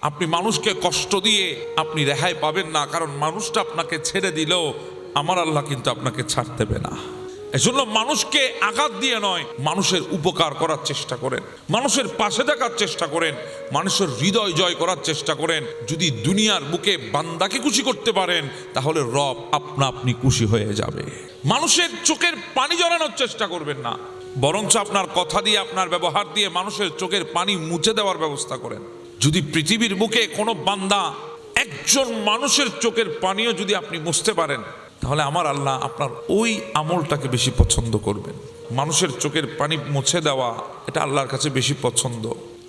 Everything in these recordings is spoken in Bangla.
আপনি মানুষকে কষ্ট দিয়ে আপনি রেহাই পাবেন না, কারণ মানুষটা আপনাকে ছেড়ে দিলেও আমার আল্লাহ কিন্তু আপনাকে ছাড় দেবে না। এজন্য মানুষকে আঘাত দিয়ে নয়, মানুষের উপকার করার চেষ্টা করেন, মানুষের পাশে থাকার চেষ্টা করেন, মানুষের হৃদয় জয় করার চেষ্টা করেন। যদি দুনিয়ার বুকে বান্দাকে খুশি করতে পারেন, তাহলে রব আপনা আপনি খুশি হয়ে যাবে। মানুষের চোখের পানি জড়ানোর চেষ্টা করবেন না, বরঞ্চ আপনার কথা দিয়ে, আপনার ব্যবহার দিয়ে মানুষের চোখের পানি মুছে দেওয়ার ব্যবস্থা করেন। যদি পৃথিবীর বুকে কোনো বান্দা একজন মানুষের চোখের পানিও যদি আপনি মুছতে পারেন, তাহলে আমার আল্লাহ আপনার ওই আমলটাকে বেশি পছন্দ করবেন। মানুষের চোখের পানি মুছে দেওয়া, এটা আল্লাহর কাছে বেশি পছন্দ।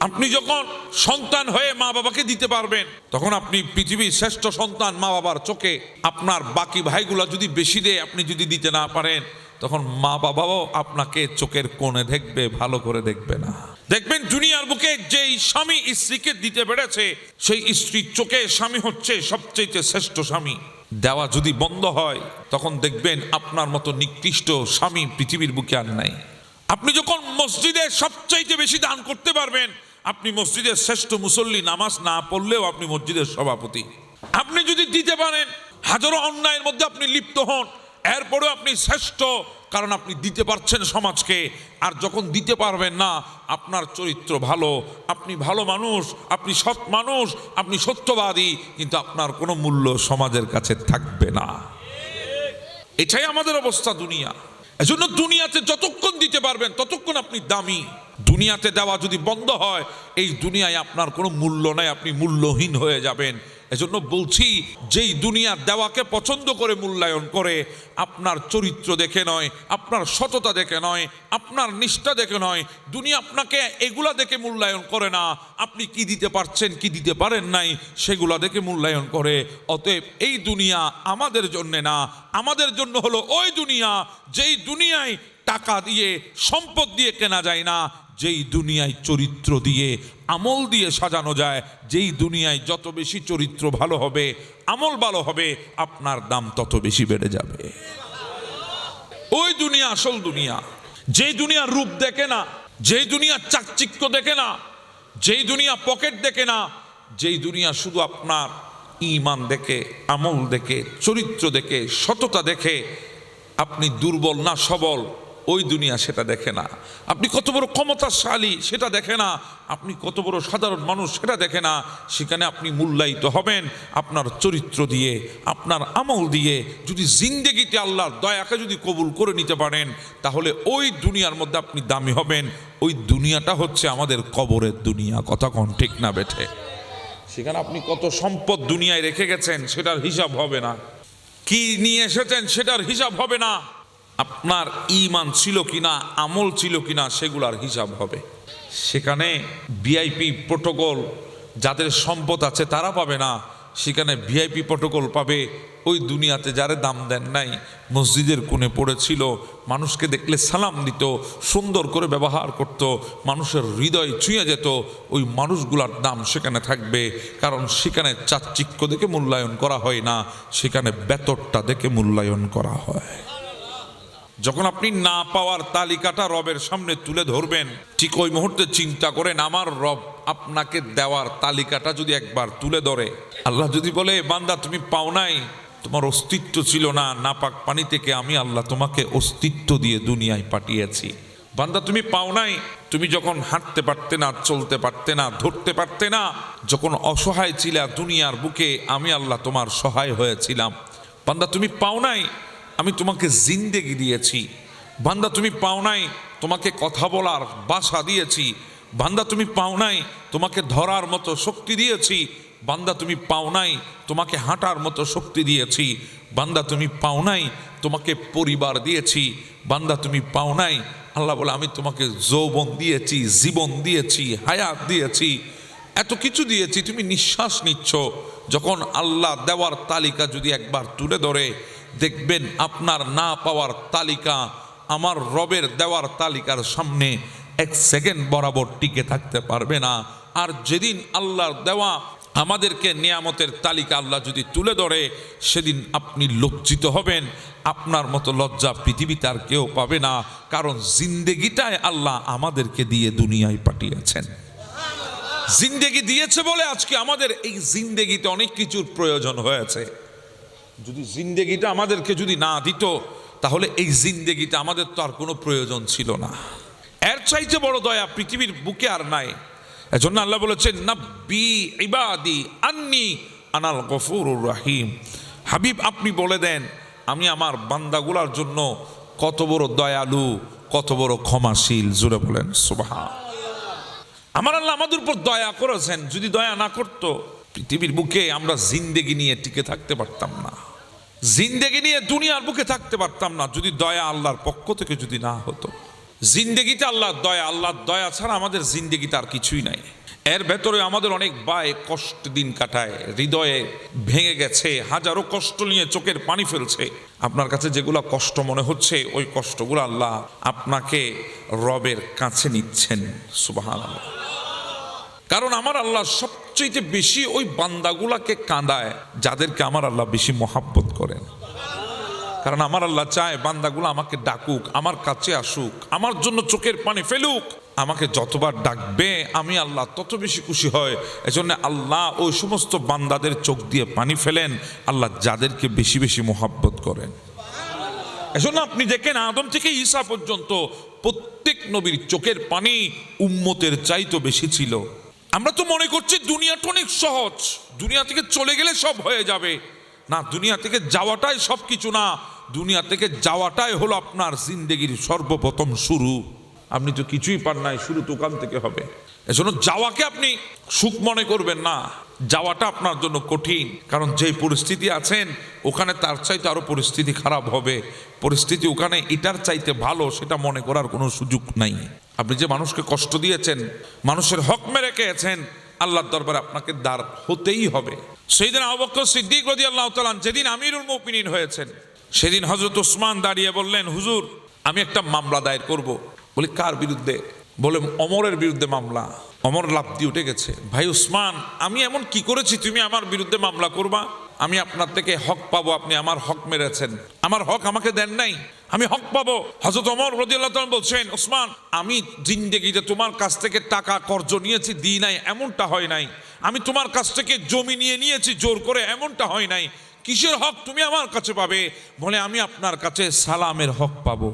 আপনি যখন সন্তান হয়ে মা বাবাকে দিতে পারবেন, তখন আপনি পৃথিবীর শ্রেষ্ঠ সন্তান মা বাবার চোখে। আপনার বাকি ভাইগুলা যদি বেশি দেয়, আপনি যদি দিতে না পারেন, তখন মা বাবাও আপনাকে চোখের কোণে দেখবে, ভালো করে দেখবে না। দেখবেন দুনিয়ার বুকে যেই স্বামী স্ত্রীকে দিতে পেরেছে, সেই স্ত্রীর চোখে স্বামী হচ্ছে সবচেয়ে শ্রেষ্ঠ স্বামী। দেওয়া যদি বন্ধ হয়, তখন দেখবেন আপনার মতো নিকৃষ্ট স্বামী পৃথিবীর বুকে আর নাই। আপনি যখন মসজিদে সবচাইতে বেশি দান করতে পারবেন, আপনি মসজিদের শ্রেষ্ঠ মুসল্লি, নামাজ না পড়লেও আপনি মসজিদের সভাপতি। আপনি যদি দিতে পারেন, হাজারো অন্যায়ের মধ্যে আপনি লিপ্ত হন, এরপরেও আপনি শ্রেষ্ঠ, কারণ আপনি দিতে পারছেন সমাজকে। আর যখন দিতে পারবেন না, আপনার চরিত্র ভালো, আপনি ভালো মানুষ, আপনি সৎ মানুষ, আপনি সত্যবাদী, কিন্তু আপনার কোনো মূল্য সমাজের কাছে থাকবে না। এটাই আমাদের অবস্থা দুনিয়া। এজন্য দুনিয়াতে যতক্ষণ দিতে পারবেন ততক্ষণ আপনি দামি। দুনিয়াতে দেওয়া যদি বন্ধ হয়, এই দুনিয়ায় আপনার কোনো মূল্য নাই, আপনি মূল্যহীন হয়ে যাবেন। এজন্য বলছি, যেই দুনিয়া দেওয়াকে পছন্দ করে মূল্যায়ন করে, আপনার চরিত্র দেখে নয়, আপনার সততা দেখে নয়, আপনার নিষ্ঠা দেখে নয়, দুনিয়া আপনাকে এগুলা দেখে মূল্যায়ন করে না। আপনি কি দিতে পারছেন, কি দিতে পারেন নাই, সেগুলা দেখে মূল্যায়ন করে। অতএব এই দুনিয়া আমাদের জন্য না, আমাদের জন্য হলো ওই দুনিয়া, যেই দুনিয়ায় টাকা দিয়ে, সম্পদ দিয়ে কেনা যায় না, যেই দুনিয়ায় চরিত্র দিয়ে, আমল দিয়ে সাজানো যায়। যেই দুনিয়ায় যত বেশি চরিত্র ভালো হবে, আমল ভালো হবে, আপনার দাম তত বেশি বেড়ে যাবে। ওই দুনিয়া আসল দুনিয়া। যেই দুনিয়া রূপ দেখে না, যেই দুনিয়া চাকচিক্য দেখে না, যেই দুনিয়া পকেট দেখে না, যেই দুনিয়া শুধু আপনার ঈমান দেখে, আমল দেখে, চরিত্র দেখে, সততা দেখে, আপনি দুর্বল না সবল, ওই দুনিয়া সেটা দেখে না। আপনি কত বড় ক্ষমতাশালী সেটা দেখে না, আপনি কত বড় সাধারণ মানুষ সেটা দেখে না। সেখানে আপনি মূল্যায়িত হবেন আপনার চরিত্র দিয়ে, আপনার আমল দিয়ে। যদি জিন্দেগিতে আল্লাহর দয়াকে যদি কবুল করে নিতে পারেন, তাহলে ওই দুনিয়ার মধ্যে আপনি দামি হবেন। ওই দুনিয়াটা হচ্ছে আমাদের কবরের দুনিয়া। কথা কোন ঠিক না বেঠে? সেখানে আপনি কত সম্পদ দুনিয়ায় রেখে গেছেন, সেটার হিসাব হবে না। কি নিয়ে এসেছেন, সেটার হিসাব হবে না। আপনার ঈমান ছিল কিনা, আমল ছিল কিনা, সেগুলার হিসাব হবে। সেখানে ভিআইপি প্রোটোকল যাদের সম্পদ আছে তারা পাবে না, সেখানে ভিআইপি প্রোটোকল পাবে ওই দুনিয়াতে যারা দাম দেন নাই, মসজিদের কোণে পড়েছিল, মানুষকে দেখলে সালাম দিত, সুন্দর করে ব্যবহার করত, মানুষের হৃদয় ছুঁয়ে যেত, ওই মানুষগুলার দাম সেখানে থাকবে। কারণ সেখানে চাকচিক্য দেখে মূল্যায়ন করা হয় না, সেখানে বেতরটা দেখে মূল্যায়ন করা হয়। যখন আপনি না পাওয়ার তালিকাটা রবের সামনে তুলে ধরবেন, ঠিক ওই মুহূর্তে চিন্তা করেন, আমার রব আপনাকে দেওয়ার তালিকাটা যদি একবার তুলে ধরে, আল্লাহ যদি বলে, বান্দা তুমি পাও নাই, তোমার অস্তিত্ব ছিল না, নাপাক পানি থেকে আমি আল্লাহ তোমাকে অস্তিত্ব দিয়ে দুনিয়ায় পাঠিয়েছি। বান্দা তুমি পাও নাই, তুমি যখন হাঁটতে পারতে না, চলতে পারতে না, ধরতে পারতে না, যখন অসহায় ছিলা দুনিয়ার বুকে, আমি আল্লাহ তোমার সহায় হয়েছিলাম। বান্দা তুমি পাও নাই, আমি তোমাকে জিন্দেগি দিয়েছি। বান্দা তুমি পাও নাই, তোমাকে কথা বলার ভাষা দিয়েছি। বান্দা তুমি পাও নাই, তোমাকে ধরার মতো শক্তি দিয়েছি। বান্দা তুমি পাও নাই, তোমাকে হাঁটার মতো শক্তি দিয়েছি। বান্দা তুমি পাও নাই, তোমাকে পরিবার দিয়েছি। বান্দা তুমি পাও নাই, আল্লাহ বলে আমি তোমাকে যৌবন দিয়েছি, জীবন দিয়েছি, হায়াত দিয়েছি, এত কিছু দিয়েছি, তুমি নিঃশ্বাস নিচ্ছ। যখন আল্লাহ দেওয়ার তালিকা যদি একবার তুলে ধরে, দেখবেন আপনার না পাওয়ার তালিকা আমার রবের দেওয়ার তালিকার সামনে এক সেকেন্ড বরাবর টিকে থাকতে পারবে না। আর যেদিন আল্লাহর দেওয়া আমাদেরকে নিয়ামতের তালিকা আল্লাহ যদি তুলে ধরে, সেদিন আপনি লজ্জিত হবেন। আপনার মতো লজ্জা পৃথিবীতে আর কেউ পাবে না, কারণ জিন্দেগিটায় আল্লাহ আমাদেরকে দিয়ে দুনিয়ায় পাঠিয়েছেন। জিন্দেগি দিয়েছে বলে আজকে আমাদের এই জিন্দেগিতে অনেক কিছুর প্রয়োজন হয়েছে। যদি জিন্দেগিটা আমাদেরকে যদি না দিত, তাহলে এই জিন্দেগিতে আমাদের তো আর কোনো প্রয়োজন ছিল না। এর চাইতে বড় দয়া পৃথিবীর বুকে আর নাই। এজন্য আল্লাহ বলেছেন, নাব্বি ইবাদি আন্নি আনাল গফুরুর রহিম। হাবিব, আপনি বলে দেন আমি আমার বান্দাগুলার জন্য কত বড় দয়ালু, কত বড় ক্ষমাশীল। জোরে বলেন সুবহান। আমার আল্লাহ আমাদের উপর দয়া করেছেন। যদি দয়া না করতো, পৃথিবীর বুকে আমরা জিন্দেগি নিয়ে টিকে থাকতে পারতাম না, জিন্দেগি নিয়ে দুনিয়ার বুকে থাকতে পারতাম না, যদি দয়া আল্লাহর পক্ষ থেকে যদি না হতো। জিন্দেগিতে আল্লাহর দয়া ছাড়া আমাদের জিন্দেগিতে আর কিছুই নাই। এর ভেতরে আমাদের অনেক ভাই কষ্ট দিন কাটায়, হৃদয়ে ভেঙে গেছে, হাজারো কষ্ট নিয়ে চোখের পানি ফেলছে। আপনার কাছে যেগুলো কষ্ট মনে হচ্ছে, ওই কষ্টগুলো আল্লাহ আপনাকে রবের কাছে নিচ্ছেন। সুবহানাল্লাহ। কারণ আমার আল্লাহ সবচেয়ে বেশি ওই বান্দাগুলাকে কাঁদায় যাদেরকে আমার আল্লাহ বেশি মহাব্বত করেন। কারণ আমার আল্লাহ চায় বান্দাগুলো আমাকে ডাকুক, আমার কাছে আসুক, আমার জন্য চোখের পানি ফেলুক। আমাকে যতবার ডাকবে আমি আল্লাহ তত বেশি খুশি হয়। এজন্য আল্লাহ ওই সমস্ত বান্দাদের চোখ দিয়ে পানি ফেলেন আল্লাহ যাদেরকে বেশি বেশি মহাব্বত করেন। এজন্য আপনি দেখেন আদম থেকে ঈসা পর্যন্ত প্রত্যেক নবীর চোখের পানি উম্মতের চাইতে বেশি ছিল। আমরা তো মনে করছি দুনিয়াটা অনেক সহজ, দুনিয়া থেকে চলে গেলে সব হয়ে যাবে। না, দুনিয়া থেকে যাওয়াটাই সব কিছু না। দুনিয়া থেকে যাওয়াটাই হলো আপনার জিন্দেগির সর্বপ্রথম শুরু। আপনি তো কিছুই পান নাই, শুরু তো ওখান থেকে হবে। এজন্য যাওয়াকে আপনি সুখ মনে করবেন না, যাওয়াটা আপনার জন্য কঠিন। কারণ যে পরিস্থিতি আছেন ওখানে তার চাইতে আরো পরিস্থিতি খারাপ হবে। পরিস্থিতি ওখানে এটার চাইতে ভালো, সেটা মনে করার কোনো সুযোগ নাই। আপনি যে মানুষকে কষ্ট দিয়েছেন, মানুষের হক মেরে খেয়েছেন, আল্লাহর দরবারে আপনাকে দাঁড় হতেই হবে। সেদিন আবু বকর সিদ্দিক রাদিয়াল্লাহু তাআলা যেদিন আমিরুল মুমিনিন হয়েছেন, সেদিন হযরত ওসমান দাঁড়িয়ে বললেন, হুজুর আমি একটা মামলা দায়ের করব। বলি কার বিরুদ্ধে? বলে ওমরের বিরুদ্ধে মামলা। ওমর লাফ দিয়ে উঠে গেছে, ভাই ওসমান আমি এমন কি করেছি তুমি আমার বিরুদ্ধে মামলা করবা? আমি আপনার থেকে হক পাবো, আপনি আমার হক মেরেছেন, আমার হক আমাকে দেন নাই, আমি হক পাবো। হযরত ওমর রাদিয়াল্লাহু তাআলা বলছেন, ওসমান আমি জিন্দেগিতে তোমার কাছ থেকে টাকা কর্জ নিয়েছি, দিই নাই, এমনটা হয় নাই। আমি তোমার কাছ থেকে জমি নিয়েছি জোর করে, এমনটা হয় নাই। কিসের হক তুমি আমার কাছে পাবে? বলে আমি আপনার কাছে সালামের হক পাবো।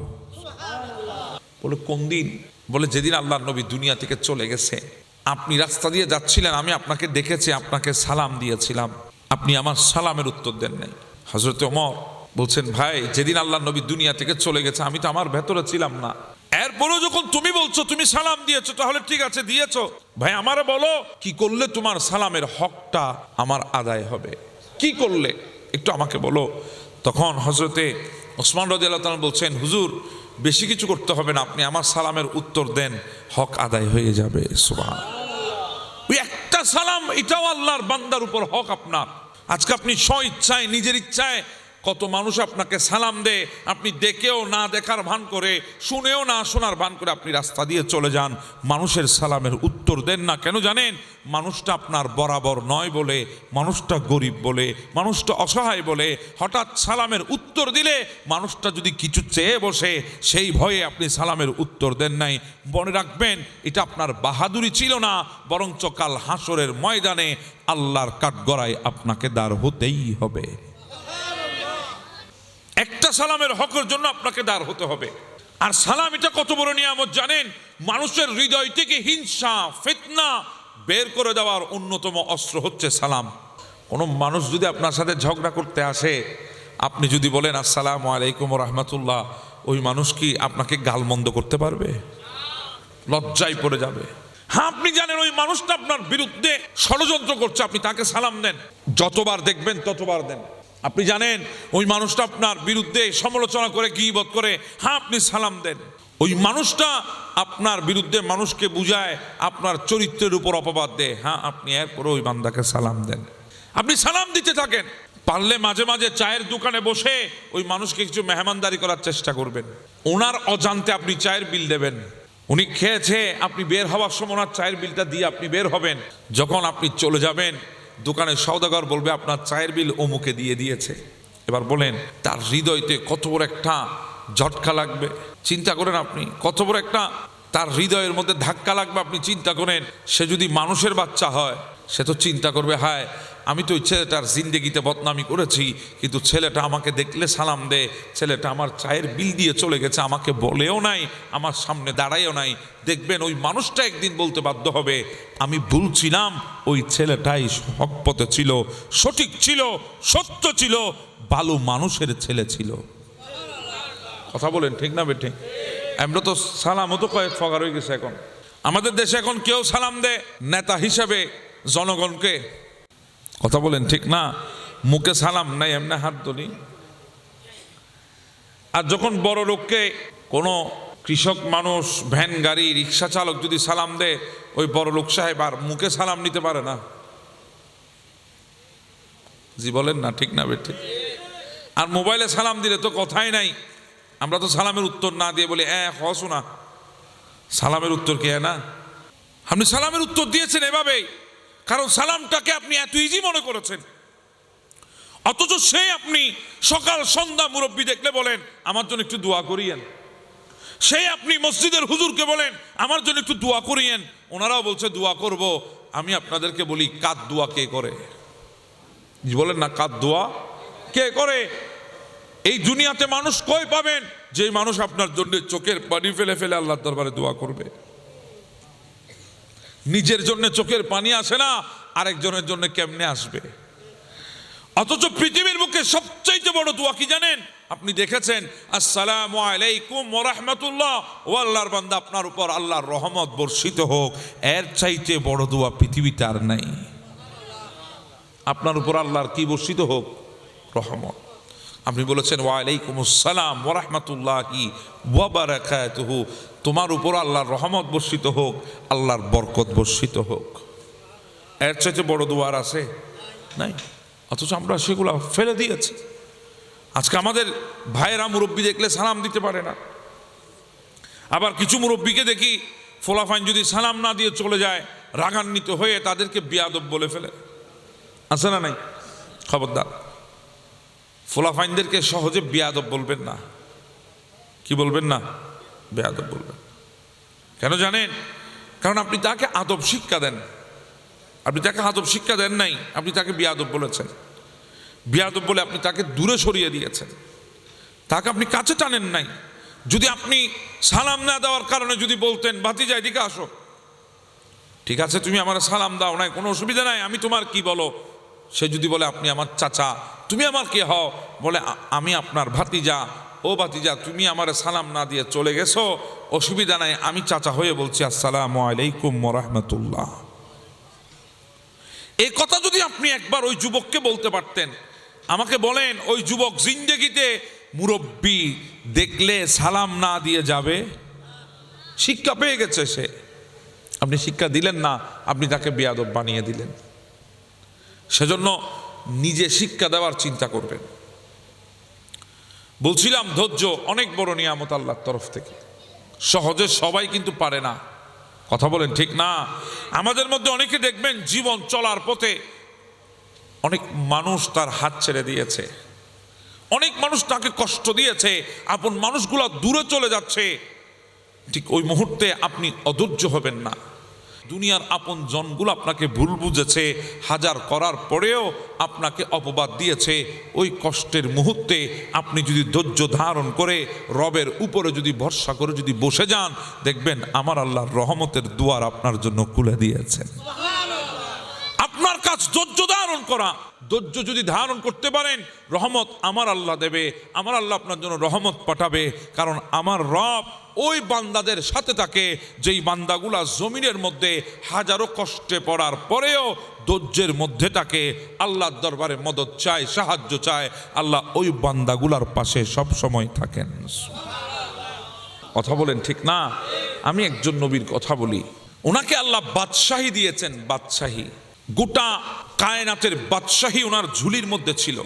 বলে কোন দিন? বলে যেদিন আল্লাহর নবী দুনিয়া থেকে চলে গেছে, আপনি রাস্তা দিয়ে যাচ্ছিলেন, আমি আপনাকে দেখেছি, আপনাকে সালাম দিয়েছিলাম, আপনি আমার সালামের উত্তর দেন নাই। হযরত ওমর বলছেন, ভাই যেদিন আল্লাহর নবী দুনিয়া থেকে চলে গেছে আমি তো আমার ভেতরে ছিলাম না, এরপরও যখন তুমি বলছো তুমি সালাম দিয়েছো, তাহলে ঠিক আছে দিয়েছো। ভাই আমারে বলো কি করলে তোমার সালামের হকটা আমার আদায় হবে, কি করলে একটু আমাকে বলো। তখন হযরতে ওসমান রাদিয়াল্লাহু তাআলা বলছেন, হুজুর বেশি কিছু করতে হবে না, আপনি আমার সালামের উত্তর দেন, হক আদায় হয়ে যাবে। সুবহানাল্লাহ। ওই একটা সালাম, এটাও আল্লাহর বান্দার উপর হক আপনার। আজকে আপনি স্ব ইচ্ছায়, নিজের ইচ্ছায় কত মানুষ আপনাকে সালাম দেয়, আপনি দেখেও না দেখার ভান করে, শুনেও না শোনার ভান করে আপনি রাস্তা দিয়ে চলে যান, মানুষের সালামের উত্তর দেন না। কেন জানেন? মানুষটা আপনার বরাবর নয় বলে, মানুষটা গরিব বলে, মানুষটা অসহায় বলে। হঠাৎ সালামের উত্তর দিলে মানুষটা যদি কিছু চেয়ে বসে, সেই ভয়ে আপনি সালামের উত্তর দেন নাই। মনে রাখবেন, এটা আপনার বাহাদুরি ছিল না, বরঞ্চ কাল হাসরের ময়দানে আল্লাহর কাঠগড়ায় আপনাকে দাঁড় হতেই হবে। একটা সালামের হকের জন্য আপনাকে দাঁড় হতে হবে। আর সালাম এটা কত বড় নিয়ামত জানেন? মানুষের হৃদয় থেকে হিংসা, ফিতনা বের করে দেওয়ার অন্যতম অস্ত্র হচ্ছে সালাম। কোনো মানুষ যদি আপনার সাথে ঝগড়া করতে আসে, আপনি যদি বলেন আসসালামু আলাইকুম ওয়া রাহমাতুল্লাহ, ওই মানুষ কি আপনাকে গালমন্দ করতে পারবে? লজ্জায় পড়ে যাবে। হ্যাঁ, আপনি জানেন ওই মানুষটা আপনার বিরুদ্ধে ষড়যন্ত্র করছে, আপনি তাকে সালাম দেন, যতবার দেখবেন ততবার দেন। আপনি জানেন ওই মানুষটা আপনার বিরুদ্ধে সমালোচনা করে, গীবত করে, হ্যাঁ আপনি সালাম দেন। ওই মানুষটা আপনার বিরুদ্ধে মানুষকে বুঝায়, আপনার চরিত্রের উপর অপবাদ দেয়, হ্যাঁ আপনি এরপরে ওই বান্দাকে সালাম দেন। আপনি সালাম দিতে থাকেন। পারলে মাঝে মাঝে চায়ের দোকানে বসে ওই মানুষকে কিছু মেহমানদারি করার চেষ্টা করবেন। ওনার অজান্তে আপনি চায়ের বিল দেবেন। উনি খেয়েছে, আপনি বের হওয়ার সময় ওনার চায়ের বিলটা দিয়ে আপনি বের হবেন। যখন আপনি চলে যাবেন, দোকানের সওদাগর বলবে আপনার চায়ের বিল অমুকে দিয়ে দিয়েছে। এবার বলেন তার হৃদয়তে কত বড় একটা ঝটকা লাগবে। চিন্তা করেন আপনি, কত বড় একটা তার হৃদয়ের মধ্যে ধাক্কা লাগবে। আপনি চিন্তা করেন, সে যদি মানুষের বাচ্চা হয়, সে তো চিন্তা করবে, হায় আমি তো ওই ছেলেটার জিন্দেগিতে বদনামি করেছি, কিন্তু ছেলেটা আমাকে দেখলে সালাম দে, ছেলেটা আমার চায়ের বিল দিয়ে চলে গেছে, আমাকে বলেও নাই, আমার সামনে দাঁড়ায়ও নাই। দেখবেন ওই মানুষটা একদিন বলতে বাধ্য হবে, আমি ভুল ছিলাম, ওই ছেলেটাই হক পথে ছিল, সঠিক ছিল, সত্য ছিল, ভালো মানুষের ছেলে ছিল। কথা বলেন ঠিক না বেঠিক? আমরা তো সালামও তো কয়েক ফগার হয়ে গেছে এখন। আমাদের দেশে এখন কেউ সালাম দেয় নেতা হিসাবে জনগণকে। কথা বলেন ঠিক না? মুখে সালাম নাই, এমনি হাত ধরি। আর যখন বড় লোককে, কোনো কৃষক মানুষ, ভ্যান গাড়ি, রিক্সা চালক যদি সালাম দেয়, ওই বড় লোক সাহেব আর মুখে সালাম নিতে পারে না। জি বলেন না ঠিক না বেঠি? আর মোবাইলে সালাম দিলে তো কথাই নাই। আমরা তো সালামের উত্তর না দিয়ে বলি শোনা, সালামের উত্তর কে না? আপনি সালামের উত্তর দিয়েছেন এভাবেই, কারণ সালামটাকে আপনি এত ইজি মনে করেছেন। অথচ সেই আপনি সকাল সন্ধ্যা মুরব্বী দেখলে বলেন আমার জন্য একটু দোয়া করিয়েন। সেই আপনি মসজিদের হুজুরকে বলেন আমার জন্য একটু দোয়া করিয়েন, ওনারাও বলছে দোয়া করব। আমি আপনাদেরকে বলি, কাদ দোয়া কে করে? বলেন না, কাদ দোয়া কে করে? এই দুনিয়াতে মানুষ কই পাবেন যে মানুষ আপনার জন্য চোখের পানি ফেলে ফেলে আল্লাহর দরবারে দোয়া করবে? নিজের জন্য চোখের পানি আসে না, আরেকজনের জন্য কেমনে আসবে? অথচ পৃথিবীর বুকে সবচাইতে বড় দোয়া কি জানেন? আপনি দেখেছেন, আসসালামু আলাইকুম ওয়া রাহমাতুল্লাহ, ও আল্লাহর বান্দা আপনার উপর আল্লাহর রহমত বর্ষিত হোক। এর চাইতে বড় দোয়া পৃথিবীতে আর নাই। আপনার উপর আল্লাহর কি বর্ষিত হোক? রহমত। আপনি বলেছেন ওয়া আলাইকুমুস সালাম ওয়া রাহমাতুল্লাহি ওয়া বারাকাতুহু, তোমার উপর আল্লাহর রহমত বর্ষিত হোক, আল্লাহর বরকত বর্ষিত হোক। এর চাইতে বড় দোয়া আছে? নাই। অথচ আমরা সেগুলো ফেলে দিয়েছি। আজকে আমাদের ভাইয়েরা মুরব্বী দেখলে সালাম দিতে পারে না। আবার কিছু মুরব্বীকে দেখি, ফোলাফাইন যদি সালাম না দিয়ে চলে যায়, রাগান্বিত হয়ে তাদেরকে বিয়াদব বলে ফেলে। আছে না নাই? খবরদার, ফোলাফাইনদেরকে সহজে বিয়াদব বলবেন না। কি বলবেন না? বেয়াদব বলবেন। কেন জানেন? কারণ আপনি তাকে আদব শিক্ষা দেন। আপনি তাকে আদব শিক্ষা দেন নাই, আপনি তাকে বিয়াদব বলেছেন। বিয়াদব বলে আপনি তাকে দূরে সরিয়ে দিয়েছেন, তাকে আপনি কাছে টানেন নাই। যদি আপনি সালাম না দেওয়ার কারণে যদি বলতেন, ভাতিজা এদিকে আসো, ঠিক আছে তুমি আমার সালাম দাও নাই, কোনো অসুবিধা নাই, আমি তোমার কি বলো? সে যদি বলে আপনি আমার চাচা, তুমি আমার কে হও? বলে আমি আপনার ভাতিজা। ও ভাতিজা, তুমি আমার সালাম না দিয়ে চলে গেছো, অসুবিধা নাই, আমি চাচা হয়ে বলছি আসসালামু আলাইকুম ওয়া রাহমাতুল্লাহ। এই কথা যদি আপনি একবার ওই যুবককে বলতে পারতেন। আমাকে বলেন, ওই যুবক জিন্দেগিতে মুরব্বী দেখলে সালাম না দিয়ে যাবে? শিক্ষা পেয়ে গেছে সে। আপনি শিক্ষা দিলেন না, আপনি তাকে বেয়াদব বানিয়ে দিলেন। সেজন্য নিজে শিক্ষা দেওয়ার চিন্তা করবেন। বলছিলাম ধৈর্য অনেক বড় নিয়ামত আল্লাহর তরফ থেকে। সহজে সবাই কিন্তু পারে না। কথা বলেন ঠিক না? আমাদের মধ্যে অনেকে দেখবেন জীবন চলার পথে অনেক মানুষ তার হাত ছেড়ে দিয়েছে, অনেক মানুষ তাকে কষ্ট দিয়েছে, আপন মানুষগুলো দূরে চলে যাচ্ছে। ঠিক ওই মুহূর্তে আপনি অধৈর্য হবেন না। দুনিয়ার আপন জনগুলো আপনাকে ভুল বুঝেছে, হাজার করার পরেও আপনাকে অপবাদ দিয়েছে। ওই কষ্টের মুহূর্তে আপনি যদি ধৈর্য ধারণ করে রবের উপরে যদি ভরসা করে যদি বসে যান, দেখবেন আমার আল্লাহর রহমতের দুয়ার আপনার জন্য খুলে দিয়েছেন। আপনার কাজ ধৈর্য ধারণ করা। ধৈর্য যদি ধারণ করতে পারেন, রহমত আমার আল্লাহ দেবে, আমার আল্লাহ আপনার জন্য রহমত পাঠাবে। কারণ আমার রব ওই বান্দাদের সাথে থাকে যেই বান্দাগুলা জমিনের মধ্যে হাজারো কষ্টে পড়ার পরেও ধৈর্যের মধ্যে থাকে, আল্লাহর দরবারে মদত চায়, সাহায্য চায়, আল্লাহ ওই বান্দাগুলার পাশে সব সময় থাকেন। কথা বলেন ঠিক না? আমি একজন নবীর কথা বলি, ওনাকে আল্লাহ বাদশাহী দিয়েছেন। বাদশাহী, গোটা কায়নাতের বাদশাহী ওনার ঝুলির মধ্যে ছিল।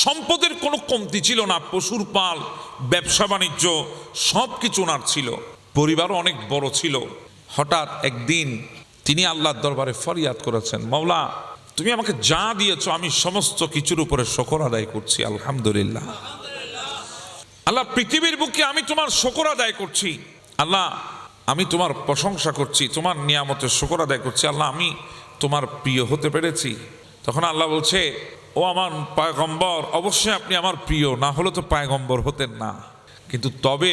সম্পদের কোনো কমতি ছিল না, পশুর পাল, ব্যবসা বাণিজ্য সব কিছু ওনার ছিল। পরিবারও অনেক বড় ছিল। হঠাৎ একদিন তিনি আল্লাহর দরবারে ফরিয়াদ করেছেন, মাওলা তুমি আমাকে যা দিয়েছো আমি সমস্ত কিছুর উপরে শুকর আদায় করছি, আলহামদুলিল্লাহ। আল্লাহ পৃথিবীর বুকে আমি তোমার শুকর আদায় করছি। আল্লাহ আমি তোমার প্রশংসা করছি, তোমার নিয়ামতের শুকর আদায় করছি। আল্লাহ, আমি তোমার প্রিয় হতে পেরেছি। তখন আল্লাহ বলছে, ও আমার পয়গম্বর, অবশ্যই আপনি আমার প্রিয়, না হলে তো পয়গম্বর হতেন না। কিন্তু তবে